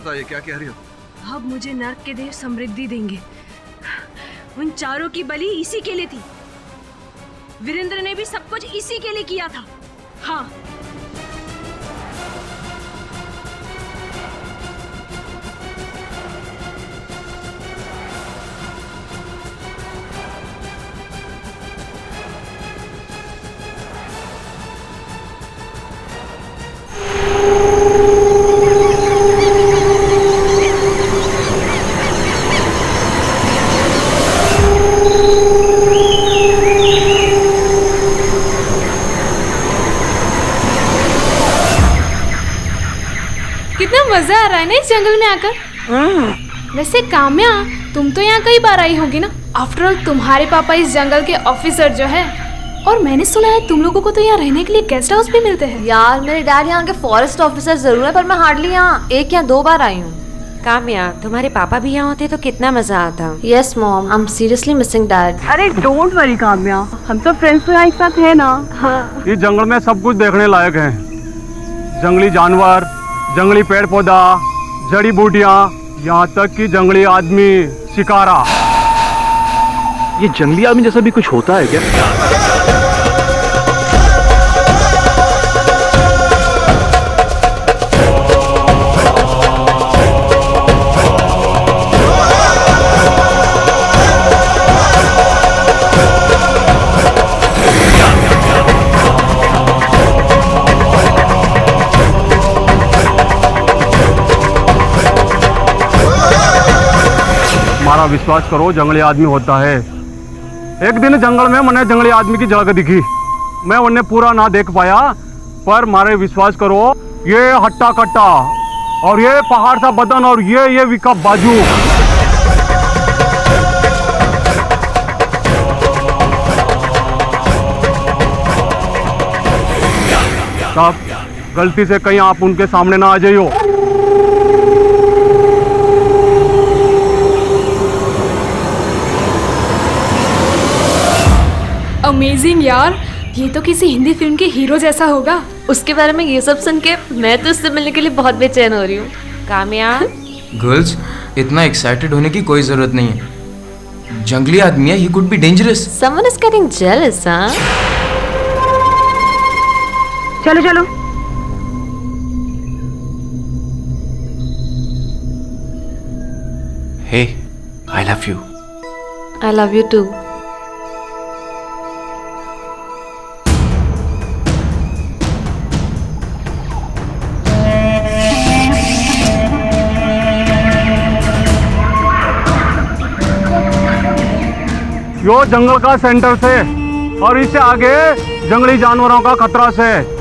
ये क्या कह रही हो? अब मुझे नर्क के देव समृद्धि देंगे। उन 4 की बलि इसी के लिए थी। वीरेंद्र ने भी सब कुछ इसी के लिए किया था। हाँ, मजा आ रहा है ना इस जंगल में आकर। वैसे काम्या, तुम तो यहाँ कई बार आई होगी ना। आफ्टर ऑल तुम्हारे पापा इस जंगल के ऑफिसर जो है। और मैंने सुना है तुम लोगों को तो यहाँ रहने के लिए गेस्ट हाउस भी मिलते हैं। यार मेरे डैड यहाँ के फॉरेस्ट ऑफिसर जरूर है, पर मैं हार्डली यहाँ 1 या 2 बार आई हूँ। काम्या, तुम्हारे पापा भी यहाँ होते तो कितना मजा आता। Yes mom, I am seriously missing dad. अरे डोंट वरी काम्या, हम तो फ्रेंड्स तो यहाँ एक साथ है ना। हाँ। इस जंगल में सब कुछ देखने लायक है। जंगली जानवर, जंगली पेड़ पौधा, जड़ी बूटियाँ, यहाँ तक कि जंगली आदमी, शिकारा। ये जंगली आदमी जैसा भी कुछ होता है क्या? हमारा विश्वास करो, जंगली आदमी होता है। एक दिन जंगल में मैंने जंगली आदमी की झलक दिखी। मैं उन्हें पूरा ना देख पाया, पर मारे विश्वास करो, ये हट्टा कट्टा और ये पहाड़ सा बदन और ये विका बाजू। साहब, गलती से कहीं आप उनके सामने ना आ जाइयो। अमेजिंग यार, ये तो किसी हिंदी फिल्म के हीरो जैसा होगा। उसके बारे में ये सब सुन के मैं तो उससे मिलने के लिए बहुत बेचैन हो रही हूँ। काम्या गर्ल्स, इतना एक्साइटेड होने की कोई जरूरत नहीं है। जंगली आदमी है, he could be dangerous. Someone is getting jealous, हाँ? चलो चलो। Hey, I love you. I love you too. यो जंगल का सेंटर से और इससे आगे जंगली जानवरों का खतरा से।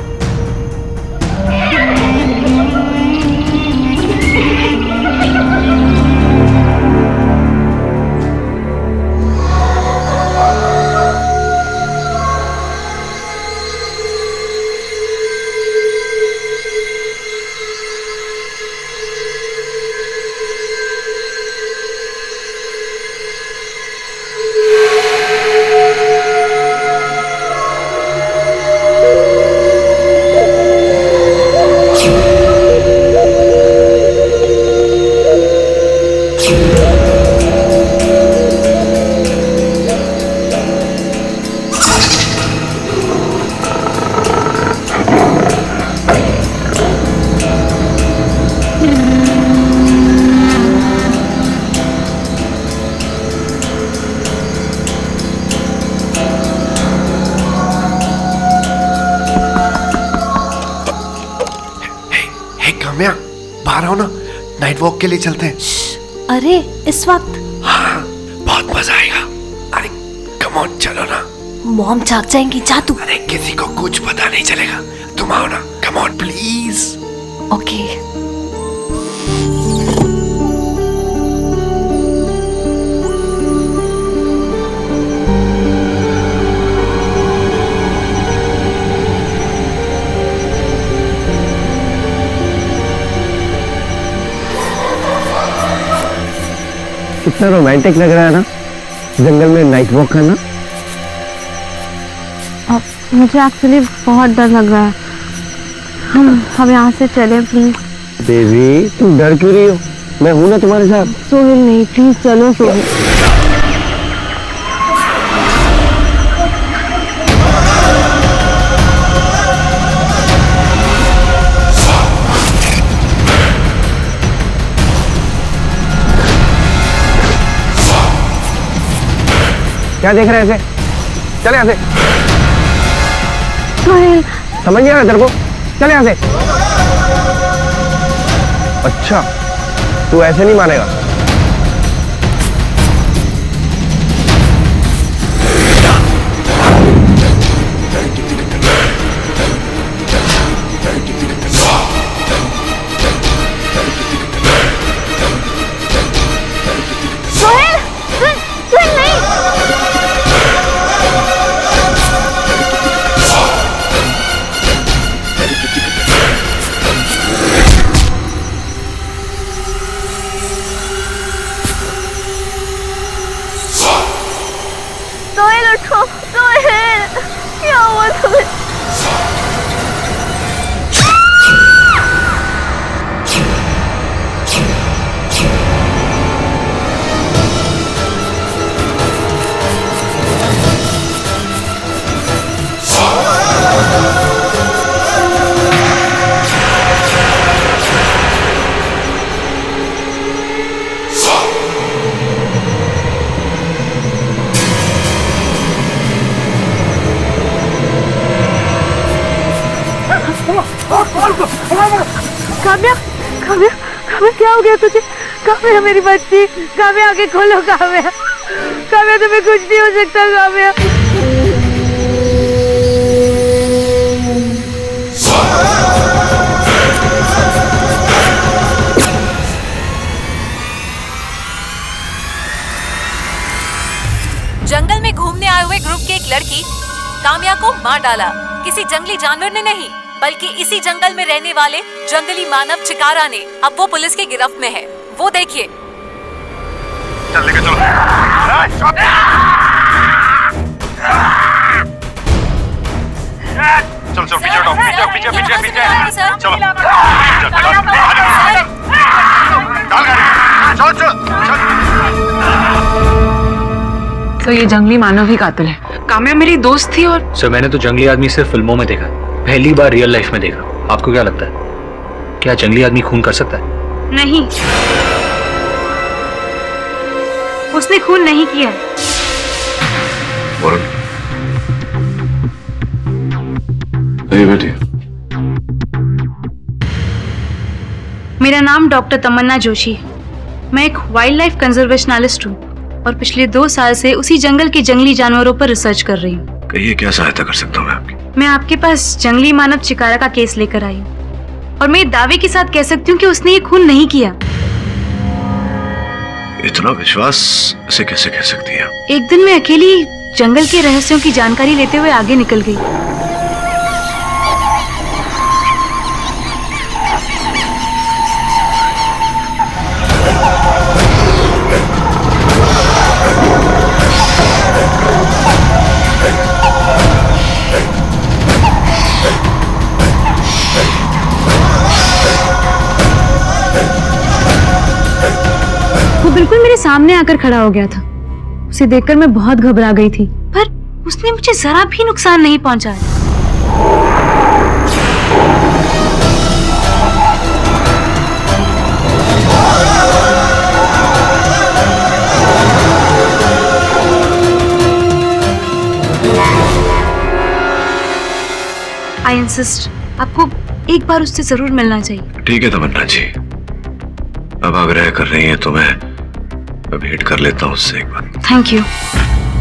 बाहर आओ ना, नाइट वॉक के लिए चलते हैं। अरे इस वक्त? हाँ, बहुत मजा आएगा। अरे कम ऑन, चलो ना। मॉम जाग जाएंगी, जा तू। अरे किसी को कुछ पता नहीं चलेगा, तुम आओ ना, कम ऑन प्लीज। ओके। कितना रोमांटिक लग रहा है ना, जंगल में नाइट वॉक करना। मुझे एक्चुअली बहुत डर लग रहा है। हम यहाँ से चले प्लीज। बेबी, तुम डर क्यों रही हो? मैं हूं ना तुम्हारे साथ। सोहेल नहीं, प्लीज चलो सोहेल। क्या देख रहे हैं ऐसे? चल यहाँ से। सोहेल, समझ नहीं आ रहा तेरे को? चल यहाँ से। अच्छा, तू ऐसे नहीं मानेगा। काव्या, काव्या, काव्या क्या हो गया तुझे? काव्या मेरी बच्ची, काव्या आगे खोलो, काव्या, काव्या, तुम्हें कुछ नहीं हो सकता काव्या। जंगल में घूमने आए हुए ग्रुप की एक लड़की काम्या को मार डाला। किसी जंगली जानवर ने नहीं, बल्कि इसी जंगल में रहने वाले जंगली मानव चिकारा ने। अब वो पुलिस की गिरफ्त में है। वो देखिए। चल लेके चलो। चल चल पीछे हटो, पीछे पीछे पीछे पीछे चलो। चल चल। तो ये जंगली मानव ही कातिल है। काम्या मेरी दोस्त थी और सर मैंने तो जंगली आदमी सिर्फ फिल्मों में देखा, पहली बार रियल लाइफ में देखा। आपको क्या लगता है, क्या जंगली आदमी खून कर सकता है? नहीं, उसने खून नहीं किया। बेटी, मेरा नाम डॉक्टर तमन्ना जोशी है। मैं एक वाइल्ड लाइफ कंजर्वेशनलिस्ट हूँ और पिछले 2 साल से उसी जंगल के जंगली जानवरों पर रिसर्च कर रही हूँ। कहिए क्या सहायता कर सकता हूँ मैं आपकी? मैं आपके पास जंगली मानव चिकारा का केस लेकर आई हूँ और मैं दावे के साथ कह सकती हूँ कि उसने ये खून नहीं किया। इतना विश्वास इसे कैसे कह सकती है? एक दिन मैं अकेली जंगल के रहस्यों की जानकारी लेते हुए आगे निकल गई। बिल्कुल मेरे सामने आकर खड़ा हो गया था। उसे देखकर मैं बहुत घबरा गई थी, पर उसने मुझे जरा भी नुकसान नहीं पहुंचाया। आई इंसिस्ट, आपको एक बार उससे जरूर मिलना चाहिए। ठीक है तमन्ना जी, अब आग्रह कर रही हैं तो मैं भेंट कर लेता हूँ उससे एक बार। Thank you.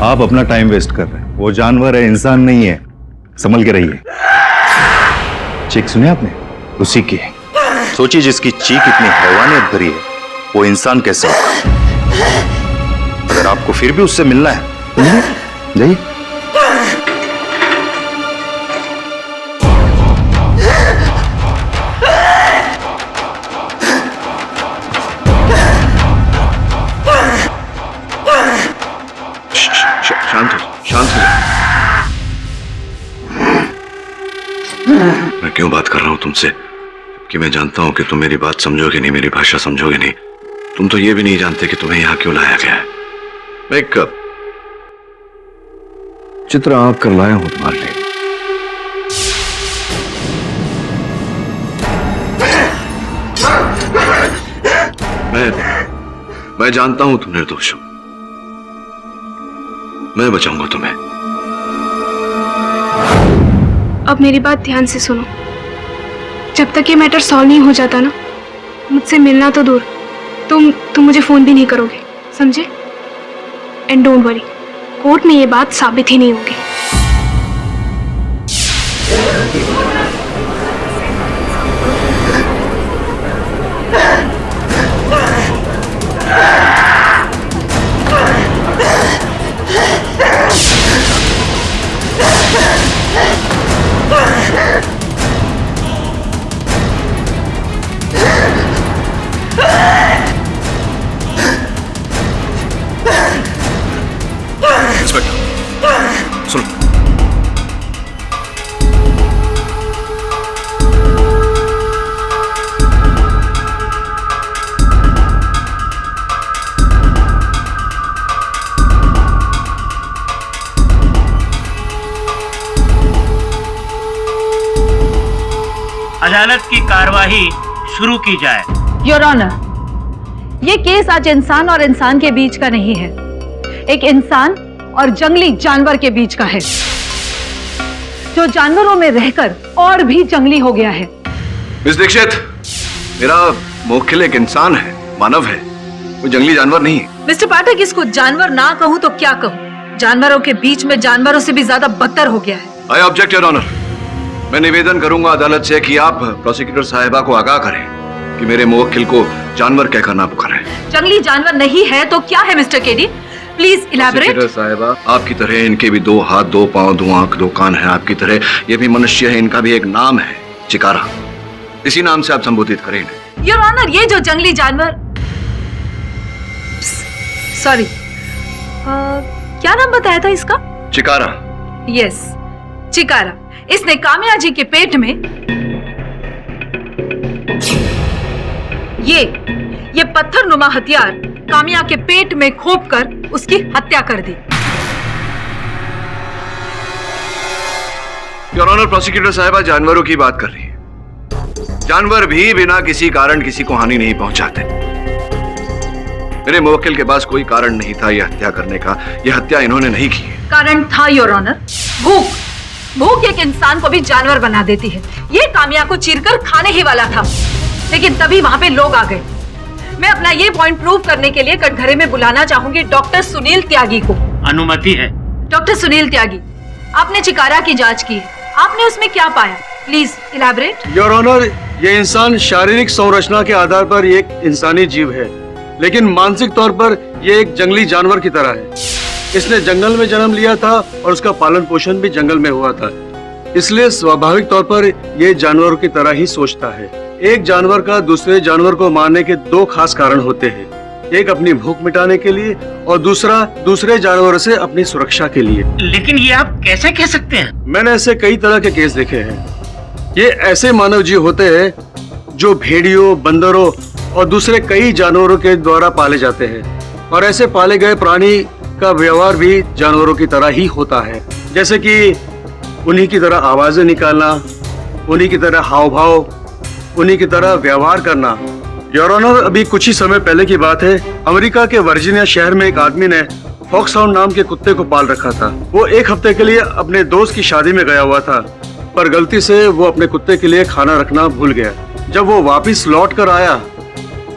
आप अपना टाइम वेस्ट कर रहे हैं। वो जानवर है, इंसान नहीं है। संभल के रहिए। चीख सुने आपने? उसी की है। सोचिए जिसकी चीख इतनी हैवानियत भरी है, वो इंसान कैसे होगा? अगर आपको फिर भी उससे मिलना है, जाइए। शांत हो। मैं क्यों बात कर रहा हूं तुमसे कि मैं जानता हूं कि तुम मेरी बात समझोगे नहीं, मेरी भाषा समझोगे नहीं। तुम तो ये भी नहीं जानते कि तुम्हें यहां क्यों लाया गया है। मैं एक चित्र आंक कर लाया हूं तुम्हारे लिए। मैं जानता हूं तुम निर्दोष हो। मैं बचाऊंगा तुम्हें। अब मेरी बात ध्यान से सुनो। जब तक ये मैटर सॉल्व नहीं हो जाता ना, मुझसे मिलना तो दूर, तुम मुझे फोन भी नहीं करोगे, समझे? एंड डोंट वरी, कोर्ट में ये बात साबित ही नहीं होगी। अदालत की कार्यवाही शुरू की जाए। योर ऑनर, ये केस आज इंसान और इंसान के बीच का नहीं है, एक इंसान और जंगली जानवर के बीच का है, जो जानवरों में रहकर और भी जंगली हो गया है। मिस दीक्षित, मेरा मुवक्किल एक इंसान है, मानव है। वो जंगली जानवर नहीं है। मिस्टर पाठक, इसको जानवर ना कहूँ तो क्या कहूँ? जानवरों के बीच में जानवरों से भी ज्यादा बदतर हो गया है। I object your honour. मैं निवेदन करूंगा अदालत से कि आप प्रोसिक्यूटर साहिबा को आगाह करें कि मेरे मुवक्किल को जानवर कहकर ना पुकारें। जंगली जानवर नहीं है तो क्या है mister KD? Please elaborate. Prosecutor साहिबा, आपकी तरह इनके भी 2 हाथ 2 पांव 2 आंख 2 कान है। आपकी तरह ये भी मनुष्य है, इनका भी एक नाम है, चिकारा। इसी नाम से आप संबोधित करें इन्हें। योर ऑनर, ये जो जंगली जानवर, सॉरी, क्या नाम बताया था इसका? चिकारा। यस, चिकारा। इसने काम्या जी के पेट में ये पत्थर नुमा हथियार काम्या के पेट में खोपकर उसकी हत्या कर दी। योर ऑनर, प्रोसिक्यूटर साहिबा जानवरों की बात कर रही है। जानवर भी बिना किसी कारण किसी को हानि नहीं पहुंचाते। मेरे मुवक्किल के पास कोई कारण नहीं था यह हत्या करने का। यह हत्या इन्होंने नहीं की है। कारण था योर ऑनर, भूख। भूख एक इंसान को भी जानवर बना देती है। ये काम्या को चीरकर खाने ही वाला था, लेकिन तभी वहां पे लोग आ गए। मैं अपना ये पॉइंट प्रूव करने के लिए कटघरे में बुलाना चाहूंगी डॉक्टर सुनील त्यागी को। अनुमति है। डॉक्टर सुनील त्यागी, आपने चिकारा की जांच की है, आपने उसमें क्या पाया? Please elaborate. योर ऑनर, ये इंसान शारीरिक संरचना के आधार पर एक इंसानी जीव है, लेकिन मानसिक तौर पर ये एक जंगली जानवर की तरह है। इसने जंगल में जन्म लिया था और उसका पालन पोषण भी जंगल में हुआ था, इसलिए स्वाभाविक तौर पर ये जानवरों की तरह ही सोचता है। एक जानवर का दूसरे जानवर को मारने के 2 खास कारण होते हैं। एक अपनी भूख मिटाने के लिए और दूसरा दूसरे जानवरों से अपनी सुरक्षा के लिए। लेकिन ये आप कैसे कह सकते हैं? मैंने ऐसे कई तरह के केस देखे हैं। ये ऐसे मानव जीव होते हैं जो भेड़ियों, बंदरों और दूसरे कई जानवरों के द्वारा पाले जाते हैं, और ऐसे पाले गए प्राणी का व्यवहार भी जानवरों की तरह ही होता है, जैसे कि उन्हीं की तरह आवाजें निकालना, उन्हीं की तरह हाव भाव, उन्हीं की तरह व्यवहार करना। योर ऑनर, अभी कुछ ही समय पहले की बात है, अमेरिका के वर्जीनिया शहर में एक आदमी ने फॉक्सहाउंड नाम के कुत्ते को पाल रखा था। वो 1 हफ्ते के लिए अपने दोस्त की शादी में गया हुआ था, पर गलती से वो अपने कुत्ते के लिए खाना रखना भूल गया। जब वो वापस लौट कर आया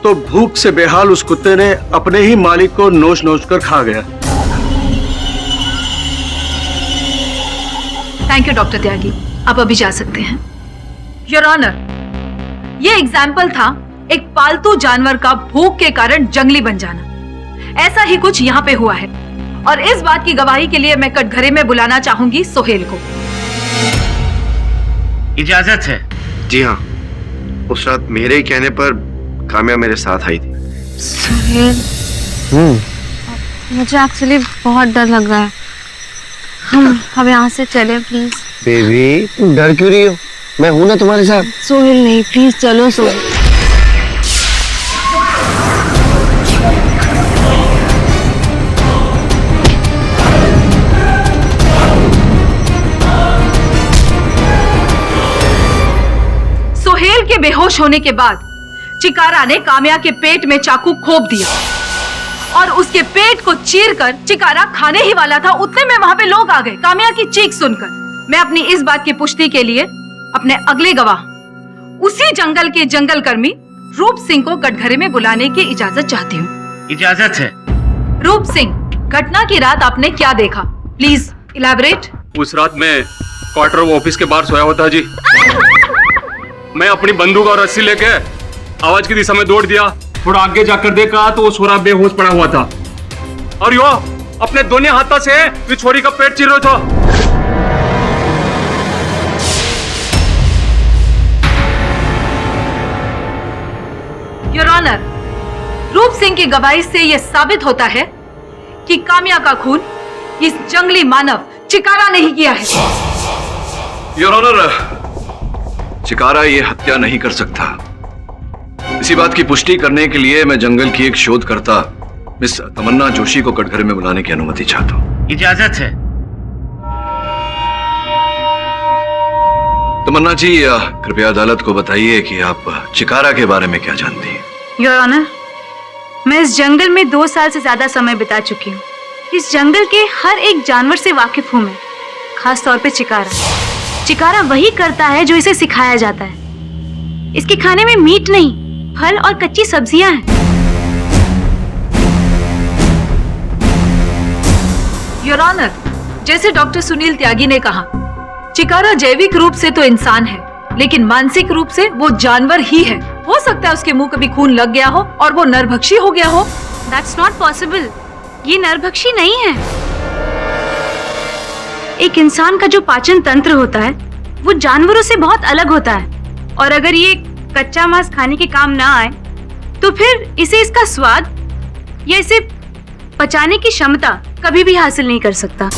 तो भूख से बेहाल उस कुत्ते ने अपने ही मालिक को नोच नोच कर खा गया। थैंक यू डॉक्टर त्यागी, आप अभी जा सकते हैं। योर ऑनर, ये एग्जाम्पल था एक पालतू जानवर का भूख के कारण जंगली बन जाना। ऐसा ही कुछ यहाँ पे हुआ है, और इस बात की गवाही के लिए मैं कटघरे में बुलाना चाहूंगी सोहेल को। इजाजत है? जी हाँ, उस रात मेरे ही कहने पर काम्या मेरे साथ आई थी। सोहेल, मुझे एक्चुअली बहुत डर लग रहा है। हम यहाँ से चले प्लीज। बेबी, तुम डर क्यों रही हो? मैं हूं ना तुम्हारे साथ। सोहेल नहीं, प्लीज चलो सोहेल। सोहेल के बेहोश होने के बाद चिकारा ने काम्या के पेट में चाकू खोप दिया और उसके पेट को चीरकर चिकारा खाने ही वाला था। उतने में वहां पे लोग आ गए काम्या की चीख सुनकर। मैं अपनी इस बात की पुष्टि के लिए अपने अगले गवाह, उसी जंगल के जंगल कर्मी रूप सिंह को कटघरे में बुलाने की इजाजत चाहती हूँ। इजाजत है। रूप सिंह, घटना की रात आपने क्या देखा? Please elaborate. उस रात मैं क्वार्टर ऑफिस के बाहर सोया हुआ था जी। मैं अपनी बंदूक और रस्सी लेके आवाज की दिशा में दौड़ दिया। थोड़ा आगे जाकर देखा तो वो छोरा बेहोश पड़ा हुआ था, और यो अपने दोनों हाथों से इस छोरी का पेट चीर रहा था। योर ऑनर, रूप सिंह की गवाही से यह साबित होता है कि काम्या का खून इस जंगली मानव चिकारा नहीं किया है। योर ऑनर, चिकारा ये हत्या नहीं कर सकता। इसी बात की पुष्टि करने के लिए मैं जंगल की एक शोधकर्ता मिस तमन्ना जोशी को कटघरे में बुलाने की अनुमति चाहता हूँ। इजाजत है। तमन्ना जी, कृपया अदालत को बताइए कि आप चिकारा के बारे में क्या जानती हैं? योर ऑनर, मैं इस जंगल में 2 साल से ज्यादा समय बिता चुकी हूँ। इस जंगल के हर एक जानवर से वाकिफ हूँ मैं, खास तौर पे चिकारा। चिकारा वही करता है जो इसे सिखाया जाता है। इसके खाने में मीट नहीं, फल और कच्ची सब्जियां हैं। योर ऑनर, जैसे डॉक्टर सुनील त्यागी ने कहा, चिकारा जैविक रूप से तो इंसान है, लेकिन मानसिक रूप से वो जानवर ही है। हो सकता है उसके मुंह कभी खून लग गया हो और वो नरभक्षी हो गया हो। That's not possible. ये नरभक्षी नहीं है। एक इंसान का जो पाचन तंत्र होता है वो जानवरों से बहुत अलग होता है, और अगर ये कच्चा मांस खाने के काम ना आए तो फिर इसे इसका स्वाद या इसे पचाने की क्षमता कभी भी हासिल नहीं कर सकता।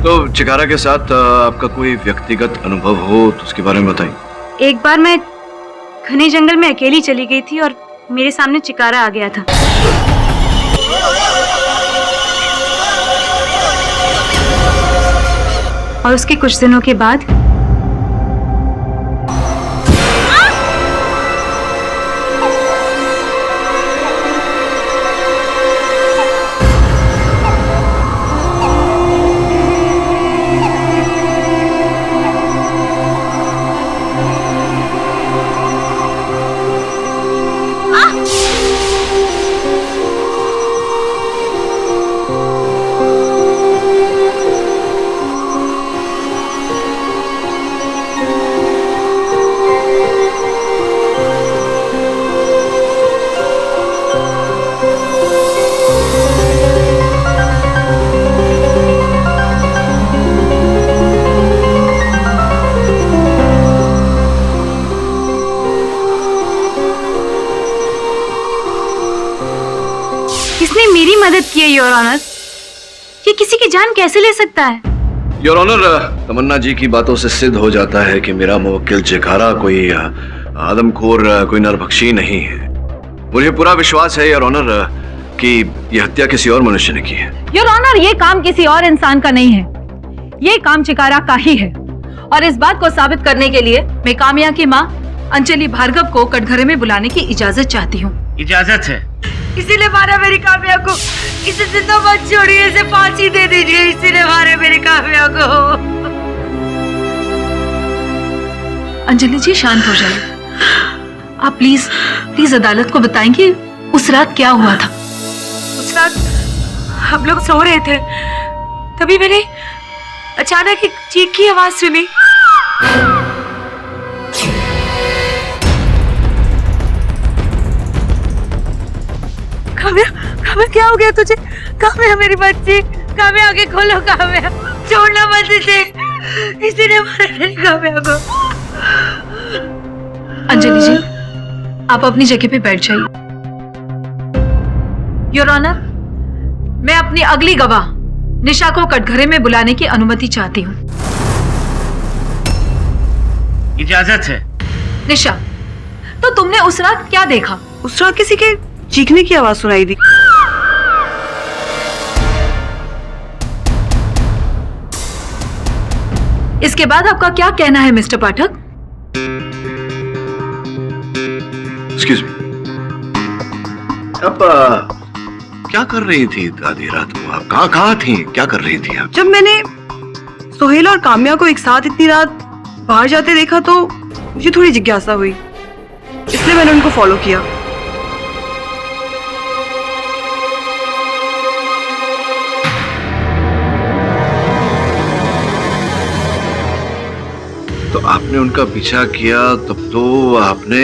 तो चिकारा के साथ आपका कोई व्यक्तिगत अनुभव हो तो उसके बारे में बताइए। एक बार मैं घने जंगल में अकेली चली गई थी और मेरे सामने चिकारा आ गया था। और उसके कुछ दिनों के बाद किसने मेरी मदद की है योर ऑनर? ये किसी की जान कैसे ले सकता है? योर ऑनर, तमन्ना जी की बातों से सिद्ध हो जाता है कि मेरा मुवक्किल चिकारा कोई आदमखोर, कोई नरभक्षी नहीं है। मुझे पूरा विश्वास है योर ऑनर कि यह हत्या किसी और मनुष्य ने की है। योर ऑनर, ये काम किसी और इंसान का नहीं है, ये काम चिकारा का ही है। और इस बात को साबित करने के लिए मैं काम्या की माँ अंजलि भार्गव को कटघरे में बुलाने की इजाजत चाहती हूँ। इजाजत है। इसीलिए मारा मेरी काम्या को, इसे जिंदा मत छोड़िए, इसे फांसी दे दीजिए, इसीलिए मारे मेरी काम्या को। अंजलि जी शांत हो जाइए। आप प्लीज प्लीज अदालत को बताएंगे उस रात क्या हुआ था। उस रात हम लोग सो रहे थे, तभी मैंने अचानक एक चीख की आवाज सुनी। काम्या, काम्या क्या हो गया तुझे? काम्या मेरी बच्ची, काम्या आगे खोलो, काम्या छोड़ना मत इसे, इसी ने मारा मेरी काम्या को। अंजलि जी, आप अपनी जगह पे बैठ जाइए। योर ऑनर, मैं अपनी अगली गवाह निशा को कटघरे में बुलाने की अनुमति चाहती हूँ। इजाजत है। निशा, तो तुमने उस रात क्या देखा? उस रात किसी के चीखने की आवाज सुनाई दी। इसके बाद आपका क्या कहना है मिस्टर पाठक? एक्सक्यूज मी, अब क्या कर रही थी आधी रात को? आप कहाँ थी? क्या कर रही थी आप? जब मैंने सोहेल और काम्या को एक साथ इतनी रात बाहर जाते देखा तो मुझे थोड़ी जिज्ञासा हुई, इसलिए मैंने उनको फॉलो किया। तो आपने उनका पीछा किया, तब तो आपने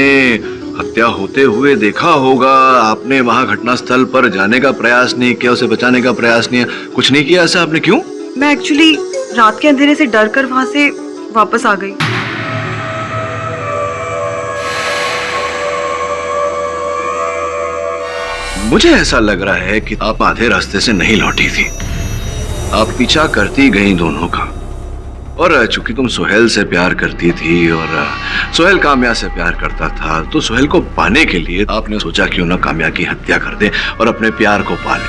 हत्या होते हुए देखा होगा। आपने वहां घटनास्थल पर जाने का प्रयास नहीं किया, उसे बचाने का प्रयास नहीं, कुछ नहीं किया ऐसा आपने? क्यों? मैं एक्चुअली रात के अंधेरे से डर कर वहां से वापस आ गई। मुझे ऐसा लग रहा है कि आप आधे रास्ते से नहीं लौटी थी, आप पीछा करती गई दोनों का। और चूंकि तुम सोहेल से प्यार करती थी और सोहेल काम्या से प्यार करता था, तो सोहेल को पाने के लिए आपने सोचा क्यों ना काम्या की हत्या कर दे और अपने प्यार को पा ले।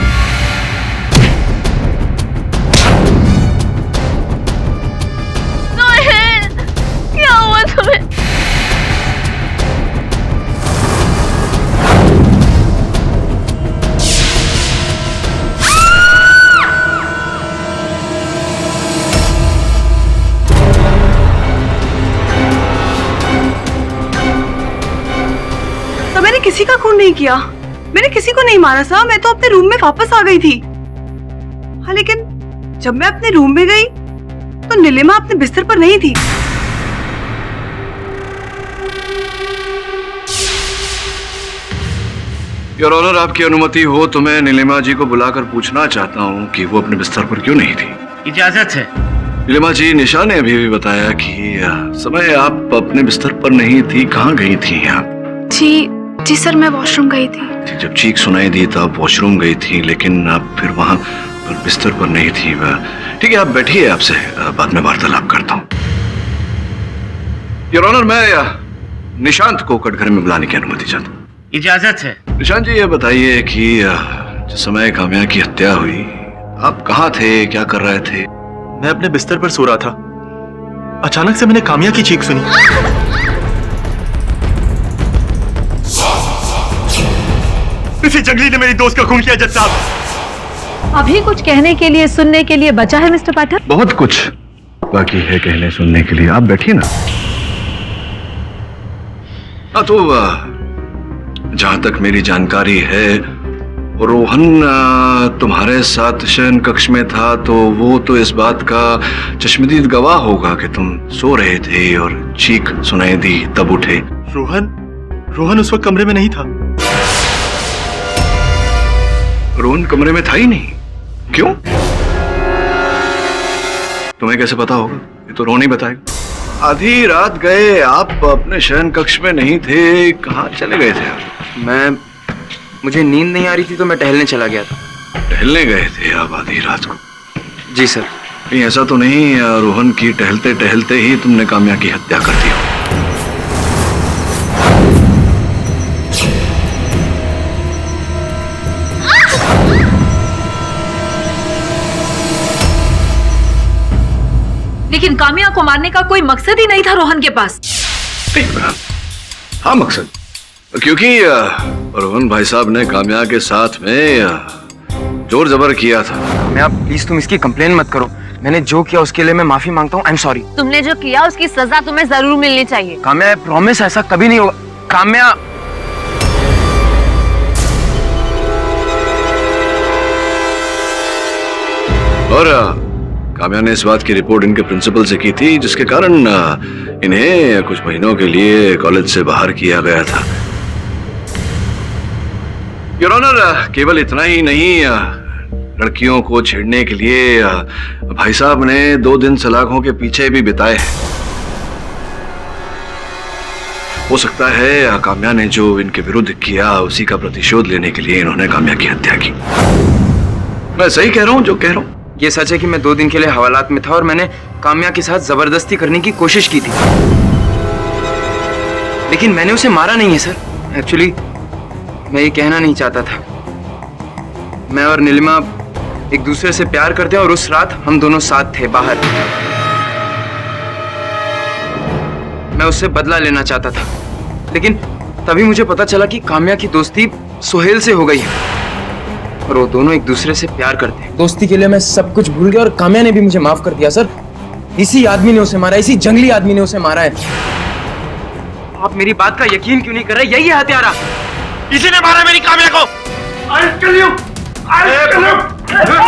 क्या हुआ तुम्हें? किसी का खून नहीं किया, मैंने किसी को नहीं मारा साहब, मैं तो अपने रूम में वापस आ गई थी। हाँ लेकिन जब मैं अपने रूम में गई तो नीलिमा अपने बिस्तर पर नहीं थी। योर ऑनर, आपकी अनुमति हो तो मैं नीलिमा जी को बुलाकर पूछना चाहता हूँ कि वो अपने बिस्तर पर क्यों नहीं थी। इजाजत है। नीलिमा जी, निशा ने अभी भी बताया कि समय आप अपने बिस्तर पर नहीं थी, कहाँ गई थी आप? जी सर, मैं वॉशरूम गई थी। जब चीख सुनाई दी तो आप वॉशरूम गई थी, लेकिन आप फिर वहां पर बिस्तर पर नहीं थी। ठीक है, आप बैठिए, आपसे बाद में वार्तालाप करता हूँ। योर ऑनर, मैं निशांत को कटघरे में बुलाने की अनुमति चाहता हूँ। इजाजत है। निशांत जी, ये बताइए कि जिस समय काम्या की हत्या हुई आप कहाँ थे, क्या कर रहे थे? मैं अपने बिस्तर पर सो रहा था। अचानक से मैंने काम्या की चीख सुनी। किसी जंगली ने मेरी दोस्त का खून किया। जज साहब, अभी कुछ कहने के लिए, सुनने के लिए बचा है मिस्टर पाठक? बहुत कुछ बाकी है कहने सुनने के लिए, आप बैठिए ना। हाँ, तो जहां तक मेरी जानकारी है, रोहन तुम्हारे साथ शयन कक्ष में था, तो वो तो इस बात का चश्मदीद गवाह होगा कि तुम सो रहे थे और चीख सुनाई दी तब उठे। रोहन उस वक्त कमरे में नहीं था। रोहन कमरे में था ही नहीं? क्यों? तुम्हें कैसे पता होगा? ये तो रोहन ही बताएगा। आधी रात गए आप, अपने शयन कक्ष में नहीं थे, कहाँ चले गए थे आप? मुझे नींद नहीं आ रही थी तो मैं टहलने चला गया था। टहलने गए थे आप आधी रात को? जी सर। नहीं, ऐसा तो नहीं रोहन की टहलते टहलते ही तुमने काम्या की हत्या कर दी हो? लेकिन काम्या को मारने का कोई मकसद ही नहीं था रोहन के पास। हाँ, मकसद, क्योंकि रोहन भाई साहब ने काम्या के साथ में जोर जबर किया था। मैं आप प्लीज तुम इसकी कंप्लेन मत करो। मैंने जो किया उसके लिए मैं माफी मांगता हूँ। I am sorry. तुमने जो किया उसकी सजा तुम्हें जरूर मिलनी चाहिए। काम्या, प्रॉमिस ऐसा कभी नहीं होगा। काम्या, और काम्या ने इस बात की रिपोर्ट इनके प्रिंसिपल से की थी, जिसके कारण इन्हें कुछ महीनों के लिए कॉलेज से बाहर किया गया था। योर ऑनर, केवल इतना ही नहीं, लड़कियों को छेड़ने के लिए भाई साहब ने 2 दिन सलाखों के पीछे भी बिताए हैं। हो सकता है काम्या ने जो इनके विरुद्ध किया उसी का प्रतिशोध लेने के लिए इन्होंने काम्या की हत्या की। मैं सही कह रहा हूं जो कह रहा हूं? ये सच है कि मैं 2 दिन के लिए हवालात में था और मैंने काम्या के साथ जबरदस्ती करने की कोशिश की थी, लेकिन मैंने उसे मारा नहीं है सर। एक्चुअली मैं ये कहना नहीं चाहता था। मैं और नीलिमा एक दूसरे से प्यार करते हैं और उस रात हम दोनों साथ थे बाहर। मैं उससे बदला लेना चाहता था, लेकिन तभी मुझे पता चला कि काम्या की दोस्ती सुहेल से हो गई है और वो दोनों एक दूसरे से प्यार करते हैं। दोस्ती के लिए मैं सब कुछ भूल गया और काम्या ने भी मुझे माफ कर दिया सर। इसी आदमी ने उसे मारा, इसी जंगली आदमी ने उसे मारा है। आप मेरी बात का यकीन क्यों नहीं कर रहे? यही है हत्यारा, इसी ने मारा मेरी काम्या को। I'll kill you! I'll kill you! तुमने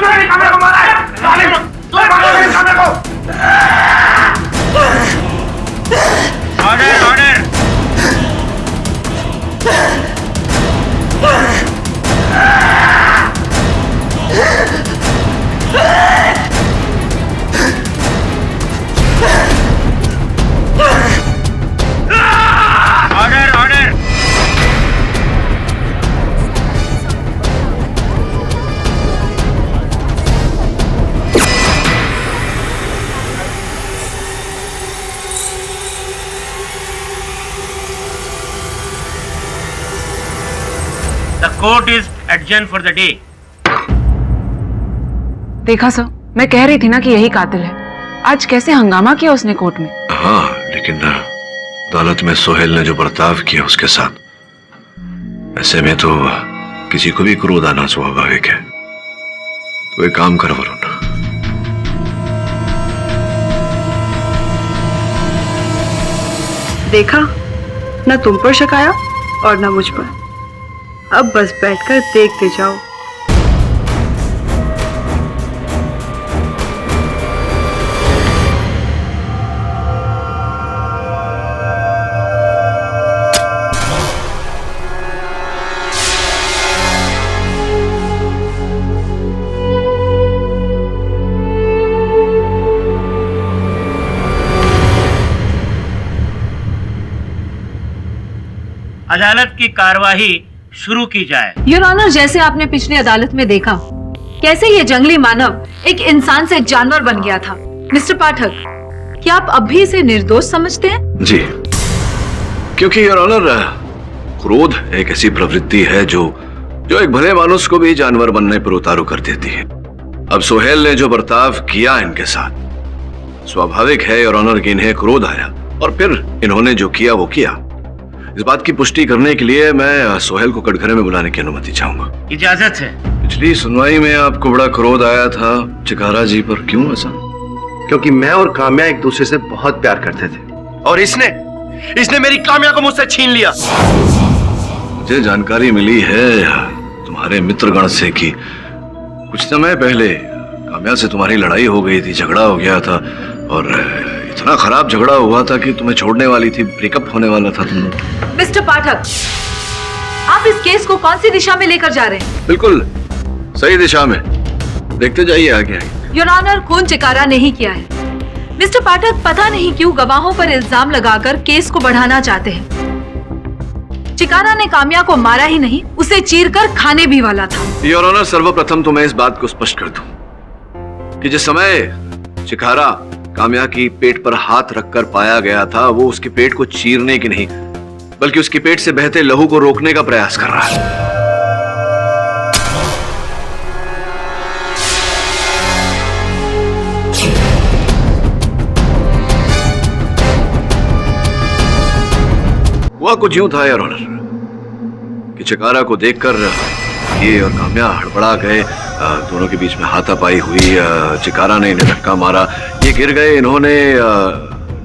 मेरी काम्या को मारा है। तुमने मारा मेरी काम्या को। Order, order. Order, order. The court is adjourned for the day. देखा सर, मैं कह रही थी ना कि यही कातिल है। आज कैसे हंगामा किया उसने कोर्ट में। हाँ, लेकिन अदालत में सोहेल ने जो बर्ताव किया उसके साथ, ऐसे में तो किसी को भी क्रोध आना स्वाभाविक है। तो एक काम कर वरुण, देखा, न तुम पर शक आया और न मुझ पर। अब बस बैठकर देखते जाओ। अदालत की कार्यवाही शुरू की जाए। योर ऑनर, जैसे आपने पिछली अदालत में देखा कैसे ये जंगली मानव एक इंसान से जानवर बन गया था। मिस्टर पाठक, क्या आप अब भी इसे निर्दोष समझते हैं? जी, क्योंकि योर ऑनर, क्रोध एक ऐसी प्रवृत्ति है जो एक भले मानुष को भी जानवर बनने पर उतारू कर देती है। अब सोहेल ने जो बर्ताव किया इनके साथ, स्वाभाविक है योर ऑनर कि इन्हें क्रोध आया और फिर इन्होंने जो किया वो किया। इस बात की पुष्टि करने के लिए मैं सोहेल को कटघरे में बुलाने की अनुमति चाहूंगा। इजाजत है। पिछली सुनवाई में आपको बड़ा क्रोध आया था चिकारा जी पर, क्यों ऐसा? क्योंकि मैं और काम्या एक दूसरे से बहुत प्यार करते थे और इसने मेरी काम्या को मुझसे छीन लिया। मुझे जानकारी मिली है तुम्हारे मित्रगण से कि कुछ समय पहले काम्या से तुम्हारी लड़ाई हो गई थी, झगड़ा हो गया था और इतना खराब झगड़ा हुआ था कि तुम्हें छोड़ने वाली थी, ब्रेकअप होने वाला था तुम। मिस्टर पाठक, आप इस केस को कौन सी दिशा में लेकर जा रहे हैं? बिल्कुल सही दिशा में, देखते जाइए आगे आगे। योर ऑनर, खून चिकारा नहीं किया है। मिस्टर पाठक पता नहीं क्यों गवाहों पर इल्जाम लगाकर केस को बढ़ाना चाहते हैं। चिकारा ने काम्या को मारा ही नहीं, उसे चीरकर खाने भी वाला था। योर ऑनर, सर्वप्रथम तो मैं इस बात को स्पष्ट कर दूं कि जिस समय चिकारा काम्या की पेट पर हाथ रखकर पाया गया था, वो उसके पेट को चीरने की नहीं बल्कि उसके पेट से बहते लहू को रोकने का प्रयास कर रहा है। हुआ कुछ यूं था योर ऑनर कि चिकारा को देखकर ये और काम्या हड़बड़ा गए, दोनों के बीच में हाथापाई हुई, चिकारा ने इन्हें धक्का मारा, ये गिर गए, इन्होंने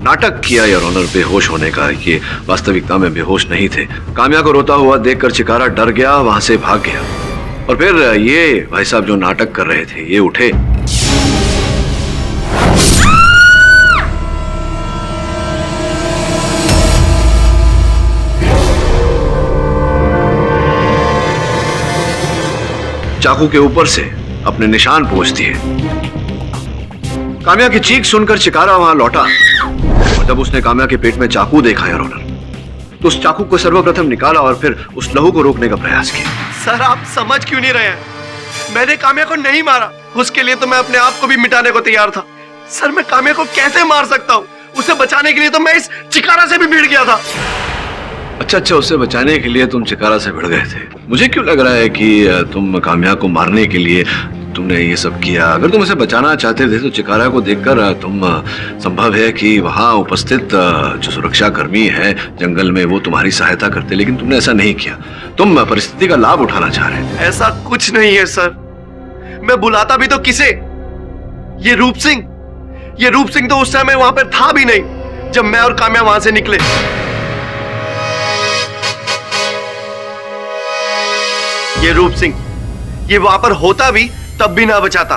नाटक किया योर ऑनर बेहोश होने का, ये वास्तविकता में बेहोश नहीं थे। काम्या को रोता हुआ देखकर चिकारा डर गया, वहां से भाग गया और फिर ये भाई साहब जो नाटक कर रहे थे ये उठे। चाकू के ऊपर से अपने निशान पोंछ दिए। काम्या की चीख सुनकर चिकारा वहां लौटा और जब उसने काम्या के पेट में चाकू देखा योर ऑनर, तो उस चाकू को सर्वप्रथम निकाला और फिर उस लहू को रोकने का प्रयास किया। सर, आप समझ क्यों नहीं रहे हैं? मैंने काम्या को नहीं मारा, उसके लिए तो मैं अपने आप को भी मिटाने को तैयार था। सर, मैं काम्या को कैसे मार सकता हूँ? उसे बचाने के लिए तो मैं इस चिकारा से भी भिड़ गया था। अच्छा, उसे बचाने के लिए तुम चिकारा से भिड़ गए थे। मुझे क्यों लग रहा है कि तुम काम्या को मारने के लिए तुमने ये सब किया। अगर तुम उसे बचाना चाहते थे तो चिकारा को देखकर तुम, संभव है कि वहां उपस्थित जो सुरक्षा कर्मी है जंगल में वो तुम्हारी सहायता करते, लेकिन तुमने ऐसा नहीं किया। तुम परिस्थिति का लाभ उठाना चाह रहे थे। ऐसा कुछ नहीं है सर, मैं बुलाता भी तो किसे? ये रूप सिंह तो उस समय वहां पर था भी नहीं जब मैं और काम्या वहां से निकले। ये रूप सिंह, ये वहां पर होता भी तब भी ना बचाता,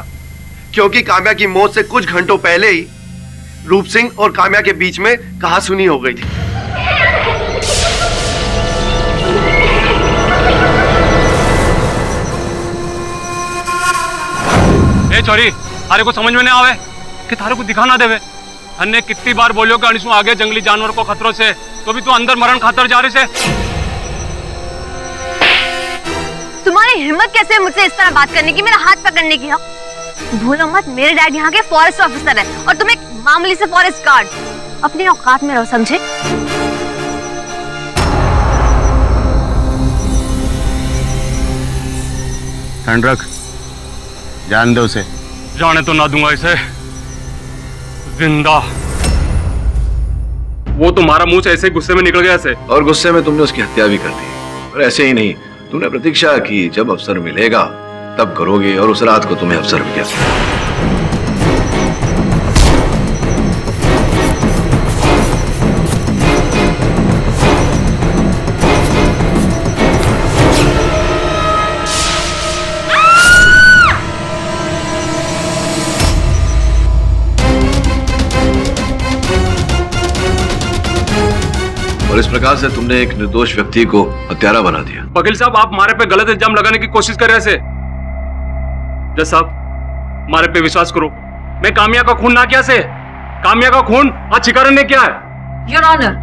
क्योंकि काम्या की मौत से कुछ घंटों पहले ही रूप सिंह और काम्या के बीच में कहासुनी हो गई थी। ए चोरी, थारे को समझ में नहीं आवे कि थारे को दिखा ना देवे। हमने कितनी बार बोलियो कि अनिसु आगे जंगली जानवर को खतरों से, तो भी तू अंदर मरण खातर जा रही से। तुम्हारी हिम्मत कैसे है मुझसे इस तरह बात करने की, मेरा हाथ पकड़ने की? भूलो मत, मेरे डैड यहाँ के फॉरेस्ट ऑफिसर है और तुम एक मामूली से फॉरेस्ट गार्ड। अपनी औकात में रहो, समझे? हैंड रख, जान दे उसे। जाने तो ना दूंगा इसे जिंदा। वो तुम्हारा मुंह से ऐसे गुस्से में निकल गया ऐसे, और गुस्से में तुमने उसकी हत्या भी कर दी। और ऐसे ही नहीं, तुमने प्रतीक्षा की जब अवसर मिलेगा तब करोगे, और उस रात को तुम्हें अवसर मिला। और इस प्रकार से तुमने एक निर्दोष व्यक्ति को हत्यारा बना दिया। वकील साहब, आप हमारे पे गलत इल्जाम लगाने की कोशिश कर रहे हैं। जज साहब, हमारे पे विश्वास करो, मैं काम्या का खून ना किया से। काम्या का खून आज चिकारा ने किया है। योर ऑनर,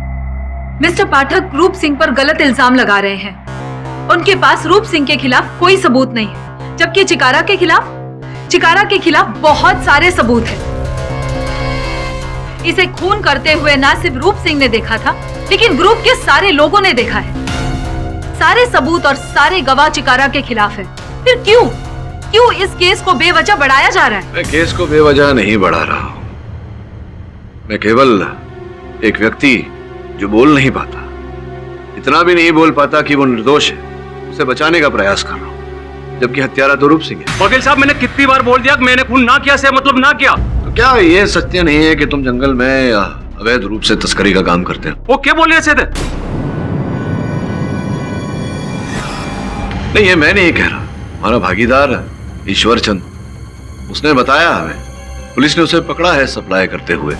मिस्टर पाठक रूप सिंह पर गलत इल्जाम लगा रहे हैं। उनके पास रूप सिंह के खिलाफ कोई सबूत नहीं है, जबकि चिकारा के खिलाफ बहुत सारे सबूत हैं। इसे खून करते हुए ना सिर्फ रूप सिंह ने देखा था, लेकिन ग्रुप के सारे लोगों ने देखा है। सारे सबूत और सारे गवाह चिकारा के खिलाफ है। फिर क्यों इस केस को बेवजह बढ़ाया जा रहा है? मैं केस को बेवजह नहीं बढ़ा रहा हूं। मैं केवल एक व्यक्ति जो बोल नहीं पाता, इतना भी नहीं बोल पाता कि वो निर्दोष है, उसे बचाने का प्रयास कर रहा हूं, जबकि हत्यारा तो रूप सिंह है। वकील साहब, मैंने कितनी बार बोल दिया कि मैंने खून ना किया से मतलब ना किया। तो क्या ये सत्य नहीं है कि तुम जंगल में अवैध रूप से तस्करी का काम करते हो? वो क्या बोले ऐसे थे? नहीं, ये मैं नहीं कह रहा, हमारा भागीदार ईश्वर चंद, उसने बताया हमें। पुलिस ने उसे पकड़ा है सप्लाई करते हुए,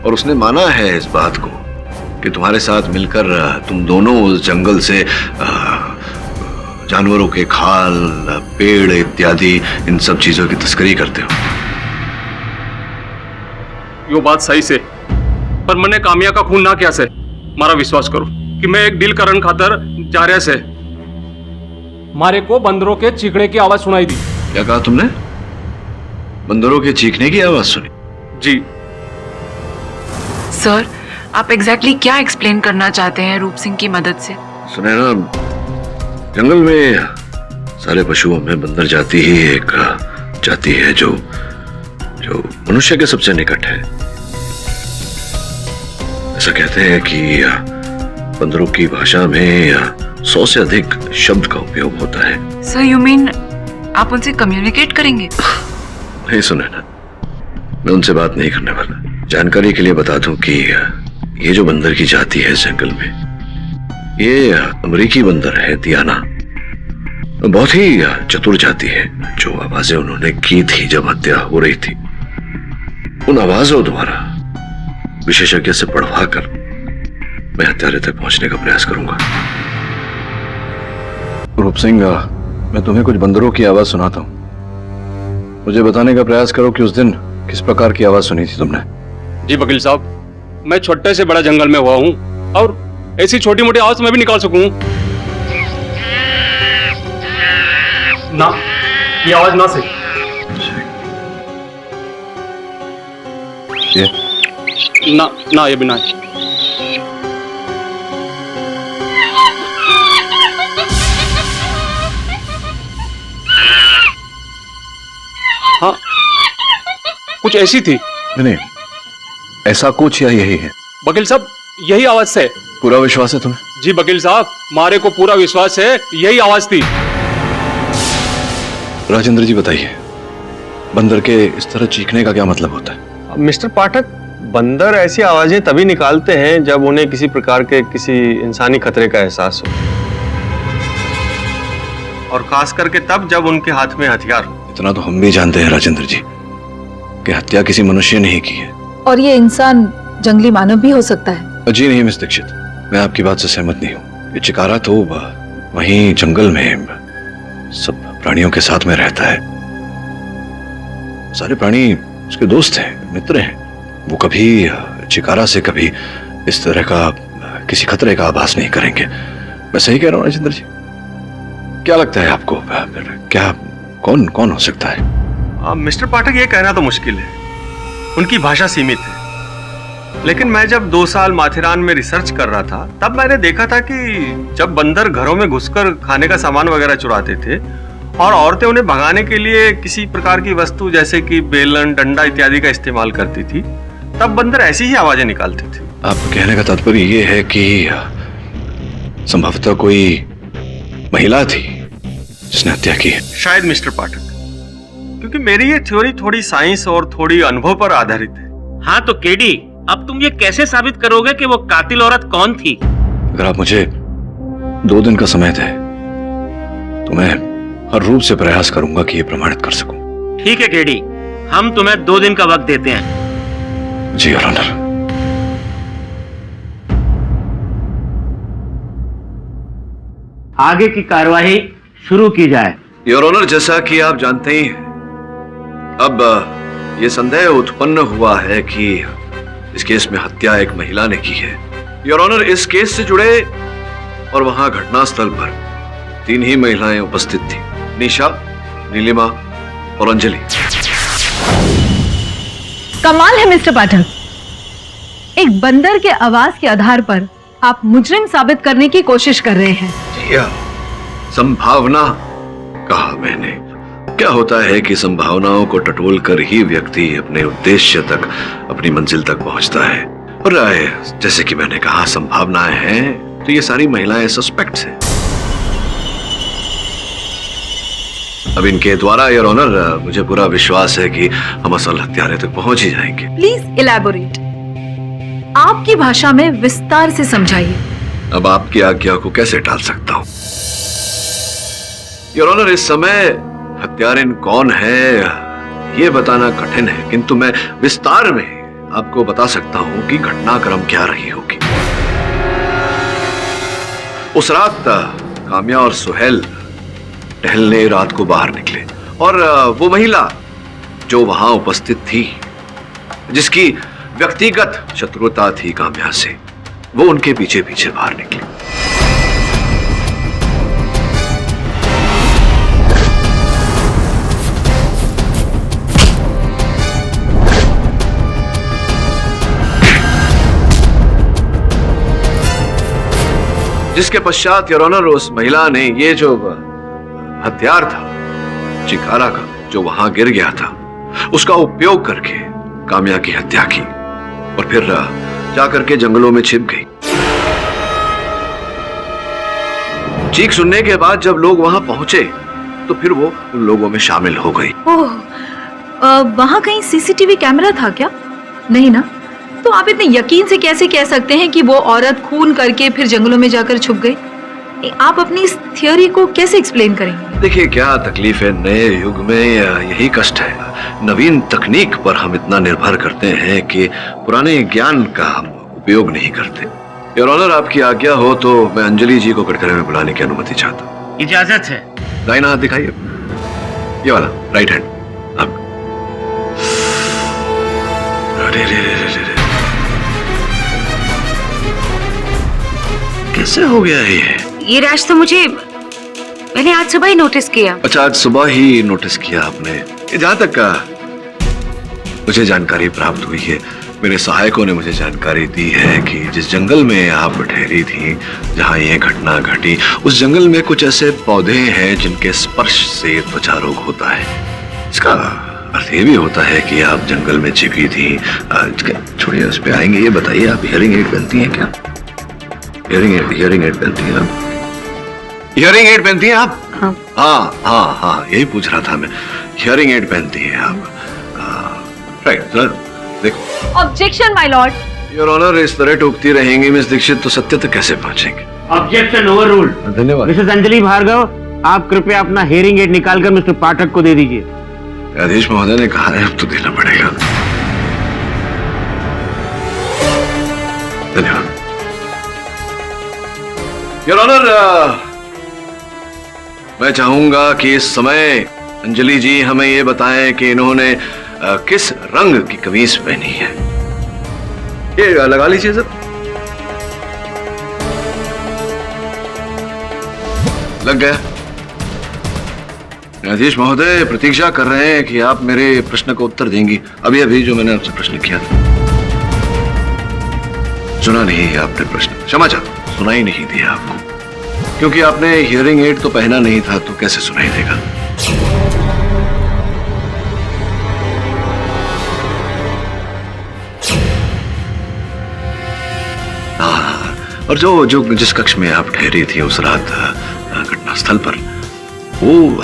और उसने माना है इस बात को कि तुम्हारे साथ मिलकर तुम दोनों उस जंगल से जानवरों के खाल, पेड़ इत्यादि इन सब चीजों की तस्करी करते हो। यो बात सही से, पर मैंने कामिया का खून ना किया से। मारा विश्वास करो कि मैं एक डील करन खातर जा रहा से मारे को बंदरों के चीखने की आवाज सुनाई दी। क्या कहा तुमने? बंदरों के चीखने की आवाज सुनी? जी सर, आप एग्जैक्टली क्या एक्सप्लेन करना चाहते हैं रूप सिंह की मदद से? सुने ना, जंगल में सारे पशुओं में बंदर जाति ही एक जाति है जो मनुष्य के सबसे निकट है। ऐसा कहते हैं कि बंदरों की भाषा में 100 से अधिक शब्द का उपयोग होता है। सर, यू मीन आप उनसे कम्युनिकेट करेंगे? नहीं, सुने ना, मैं उनसे बात नहीं करने वाला। जानकारी के लिए बता दूं कि ये जो बंदर की जाति है जंगल में, ये अमेरिकी बंदर है दियाना। बहुत ही चतुर जाति है। जो आवाजें उन्होंने की थी जब हत्या हो रही थी, उन आवाजों द्वारा विशेषज्ञ से पढ़वा कर मैं हत्यारे तक पहुंचने का प्रयास करूंगा। रूप सिंह, मैं तुम्हें कुछ बंदरों की आवाज सुनाता हूं। मुझे बताने का प्रयास करो कि उस दिन किस प्रकार की आवाज सुनी थी तुमने। जी वकील साहब, मैं छोटे से बड़ा जंगल में हुआ हूँ और ऐसी छोटी मोटी आवाज मैं भी निकाल सकूं। ना, ये आवाज ना से। ये ना ये भी ना है। हाँ, कुछ ऐसी थी। नहीं, ऐसा कुछ या यही है? वकील साहब, यही आवाज से। पूरा विश्वास है तुम्हें? जी वकील साहब, मारे को पूरा विश्वास है, यही आवाज थी। राजेंद्र जी बताइए, बंदर के इस तरह चीखने का क्या मतलब होता है? मिस्टर पाठक, बंदर ऐसी आवाजें तभी निकालते हैं जब उन्हें किसी प्रकार के किसी इंसानी खतरे का एहसास हो, और खास करके तब जब उनके हाथ में हथियार हो। इतना तो हम भी जानते हैं राजेंद्र जी कि हत्या किसी मनुष्य ने ही की है। और ये इंसान जंगली मानव भी हो सकता है। जी नहीं मिस दीक्षित, मैं आपकी बात से सहमत नहीं हूँ। ये चिकारा तो वहीं जंगल में सब प्राणियों के साथ में रहता है। सारे प्राणी उसके दोस्त हैं, मित्र हैं। वो कभी चिकारा से कभी इस तरह का किसी खतरे का आभास नहीं करेंगे। मैं सही कह रहा हूँ राजेंद्र जी? क्या लगता है आपको, क्या कौन हो सकता है? मिस्टर पाठक, ये कहना तो मुश्किल है। उनकी भाषा सीमित है। लेकिन मैं जब 2 साल माथेरान में रिसर्च कर रहा था, तब मैंने देखा था कि जब बंदर घरों में घुसकर खाने का सामान वगैरह चुराते थे और औरतें उन्हें भगाने के लिए किसी प्रकार की वस्तु जैसे कि बेलन, डंडा इत्यादि का इस्तेमाल करती थी, तब बंदर ऐसी ही आवाजें निकालते थे। आप कहने का तात्पर्य ये है कि संभवतः कोई महिला थी जिसने हत्या की है? शायद मिस्टर पाठक, क्योंकि मेरी ये थ्योरी थोड़ी साइंस और थोड़ी अनुभव पर आधारित है। हाँ तो केडी, अब तुम ये कैसे साबित करोगे कि वो कातिल औरत कौन थी? अगर आप मुझे 2 दिन का समय दें तो मैं हर रूप से प्रयास करूंगा कि ये प्रमाणित कर सकूं। ठीक है केडी, हम तुम्हें 2 दिन का वक्त देते हैं। जी योर ऑनर। आगे की कार्यवाही शुरू की जाए। योर ऑनर, जैसा कि आप जानते ही हैं, अब ये संदेह उत्पन्न हुआ है कि इस केस में हत्या एक महिला ने की है योर ऑनर, इस केस से जुड़े और वहां घटनास्थल पर 3 ही महिलाएं उपस्थित थी, निशा, नीलिमा और अंजलि। कमाल है मिस्टर पाठक, एक बंदर के आवाज के आधार पर आप मुजरिम साबित करने की कोशिश कर रहे हैं। जी हाँ, संभावना कहा मैंने। क्या होता है कि संभावनाओं को टटोल कर ही व्यक्ति अपने उद्देश्य तक, अपनी मंजिल तक पहुंचता है। और जैसे कि मैंने कहा, संभावनाएं हैं तो ये सारी महिलाएं सस्पेक्ट्स हैं। अब इनके द्वारा योर ऑनर मुझे पूरा विश्वास है कि हम असल हत्यारे तक पहुंच ही जाएंगे। प्लीज इलैबोरेट, आपकी भाषा में विस्तार से समझाइए। अब आपकी आज्ञा को कैसे टाल सकता हूं? योर ऑनर, इस समय हत्यारिन कौन है ये बताना कठिन है, किंतु मैं विस्तार में आपको बता सकता हूं कि घटनाक्रम क्या रही होगी। उस रात काम्या और सुहेल टहलने रात को बाहर निकले और वो महिला जो वहां उपस्थित थी, जिसकी व्यक्तिगत शत्रुता थी काम्या से, वो उनके पीछे पीछे बाहर निकली। जिसके पश्चात योर ऑनर उस महिला ने ये जो हथियार था चिकारा का, जो वहां गिर गया था, उसका उपयोग करके काम्या की हत्या की और फिर जाकर के जंगलों में छिप गई। चीख सुनने के बाद जब लोग वहां पहुंचे तो फिर वो उन लोगों में शामिल हो गई। ओह, वहां कहीं सीसीटीवी कैमरा था क्या? नहीं ना? तो आप इतने यकीन से कैसे कह सकते हैं कि वो औरत खून करके फिर जंगलों में जाकर छुप गई? आप अपनी इस थियोरी को कैसे एक्सप्लेन करेंगे? देखिए, क्या तकलीफ है, नए युग में यही कष्ट है। नवीन तकनीक पर हम इतना निर्भर करते हैं कि पुराने ज्ञान का हम उपयोग नहीं करते। योर ऑनर, आपकी आज्ञा हो तो मैं अंजलि जी को कटघरे में बुलाने की अनुमति चाहता हूँ। इजाजत है। दाहिना हाथ दिखाइए, ये वाला, राइट हैंड। अब अरे रे रे रे रे, कैसे हो गया ये रैश तो मैंने आज सुबह ही नोटिस किया। अच्छा, आज सुबह ही नोटिस किया आपने? जहां तक मुझे जानकारी प्राप्त हुई है, मेरे सहायकों ने मुझे जानकारी दी है कि जिस जंगल में आप ठहरी थी, जहां ये घटना घटी, उस जंगल में कुछ ऐसे पौधे हैं जिनके स्पर्श से त्वचा रोग होता है। इसका अर्थ ये भी होता है कि आप जंगल में छिपी थी। छोड़िए, उस पर आएंगे। ये बताइए, आप हियरिंग एड पहनती हैं क्या? हियरिंग एड पहनती हैं आप? हियरिंग एड पहनती हैं आप? हाँ, यही पूछ रहा था मैं। हियरिंग एड पहनती हैं आप? राइट सर, देखो। Objection my lord. Your honour, इस तरह टूकती रहेंगी मिस दीक्षित तो सत्य तक कैसे पहुंचेंगे? Objection over ruled. धन्यवाद। मिसेस अंजलि भार्गव, आप कृपया अपना हियरिंग एड निकालकर मिस्टर पाठक को दे दीजिए। न्यायाधीश महोदय ने कहा है, अब तो देना पड़ेगा। धन्यवाद। योर ऑनर, मैं चाहूंगा कि इस समय अंजलि जी हमें ये बताएं कि इन्होंने किस रंग की कमीज पहनी है। ये लगा लीजिए सर। लग गया। न्यायाधीश महोदय प्रतीक्षा कर रहे हैं कि आप मेरे प्रश्न का उत्तर देंगी। अभी अभी जो मैंने आपसे प्रश्न किया था, सुना नहीं है आपने प्रश्न। क्षमा चाहता, सुनाई नहीं दिया आपको, क्योंकि आपने हियरिंग एड तो पहना नहीं था, तो कैसे सुनाई देगा? और जो जिस कक्ष में आप ठहरी थी उस रात घटनास्थल पर, वो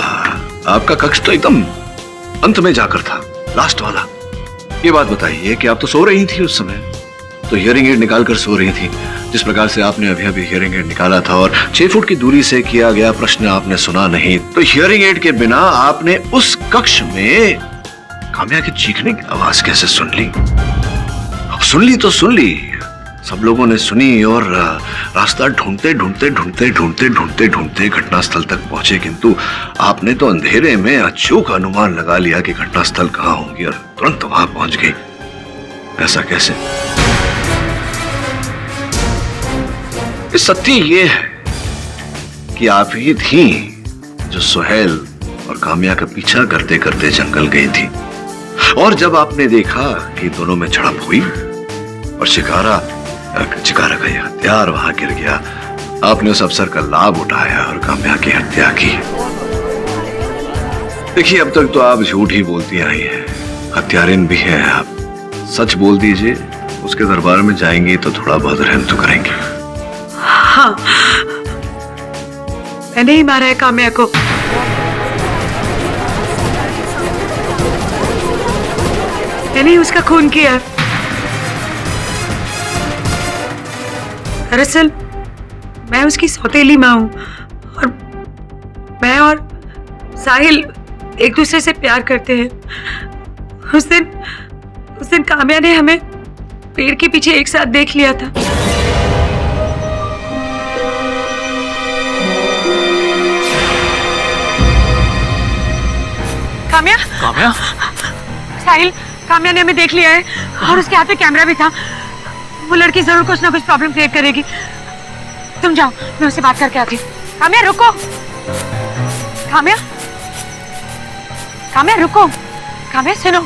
आपका कक्ष तो एकदम अंत में जाकर था, लास्ट वाला। ये बात बताइए कि आप तो सो रही थी उस समय, तो हियरिंग एड निकाल कर सो रही थी। जिस प्रकार से आपने अभी अभी हियरिंग एड निकाला था और 6 फुट की दूरी से किया गया प्रश्न आपने सुना नहीं, तो हियरिंग एड के बिना आपने उस कक्ष में काम्या की चीखने की आवाज कैसे सुन ली? सुन ली तो सुन ली, सब लोगों ने सुनी और रास्ता ढूंढते ढूंढते ढूंढते ढूंढते ढूंढते ढूंढते घटनास्थल तक पहुंचे, किंतु आपने तो अंधेरे में अचूक अनुमान लगा लिया कि घटनास्थल कहां होगी और तुरंत वहां पहुंच गई। ऐसा कैसे? सत्य ये है कि आप ही थी जो सुहेल और काम्या का पीछा करते करते जंगल गई थी, और जब आपने देखा कि दोनों में झड़प हुई और चिकारा का यह हथियार वहां गिर गया, आपने उस अवसर का लाभ उठाया और काम्या की हत्या की। देखिए, अब तक तो आप झूठ ही बोलती आई हैं, हत्यारिन भी हैं आप। सच बोल दीजिए, उसके दरबार में जाएंगी तो थोड़ा बहुत रहम तो करेंगे। हाँ, मैंने ही मारा है काम्या को। मैंने ही उसका खून किया। दरअसल मैं उसकी सौतेली माँ हूँ और मैं और साहिल एक दूसरे से प्यार करते हैं। उस दिन काम्या ने हमें पेड़ के पीछे एक साथ देख लिया था। काम्या? साहिल, काम्या ने हमें देख लिया है और उसके हाथ में कैमरा भी था। वो लड़की जरूर कुछ ना कुछ प्रॉब्लम क्रिएट करेगी। तुम जाओ, मैं उससे बात करके आती हूँ। काम्या रुको। काम्या रुको। काम्या सुनो,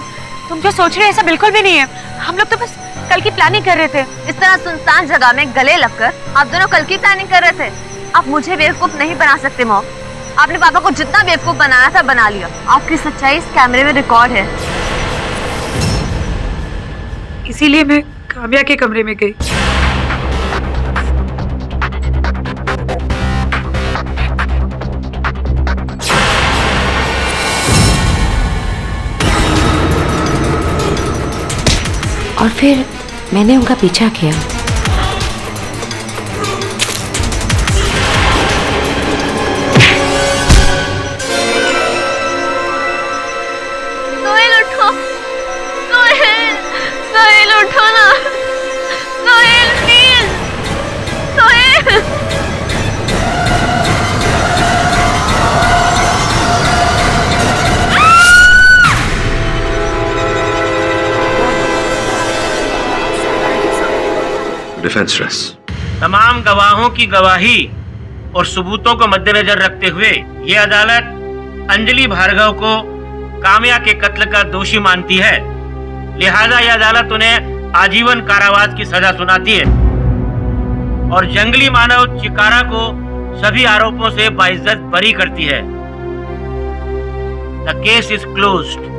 तुम जो सोच रहे हो ऐसा बिल्कुल भी नहीं है। हम लोग तो बस कल की प्लानिंग कर रहे थे। इस तरह सुनसान जगह में गले लगकर आप दोनों कल की प्लानिंग कर रहे थे। आप मुझे बेवकूफ नहीं बना सकते मॉम। आपने पापा को जितना बेवकूफ बनाना था बना लिया। आपकी सच्चाई इस कैमरे में रिकॉर्ड है। इसीलिए मैं काम्या के कमरे में गई। और फिर मैंने उनका पीछा किया। सोहेल उठो, सोहेल उठो ना, Sohail please, Sohail. Defence dress. तमाम गवाहों की गवाही और सबूतों को मद्देनजर रखते हुए ये अदालत अंजलि भार्गव को काम्या के कत्ल का दोषी मानती है। लिहाजा यह अदालत उन्हें आजीवन कारावास की सजा सुनाती है और जंगली मानव चिकारा को सभी आरोपों से बाइज्जत बरी करती है। The case is closed.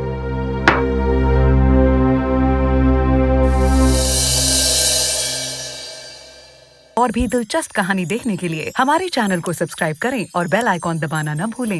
और भी दिलचस्प कहानी देखने के लिए हमारे चैनल को सब्सक्राइब करें और बेल आइकॉन दबाना न भूलें।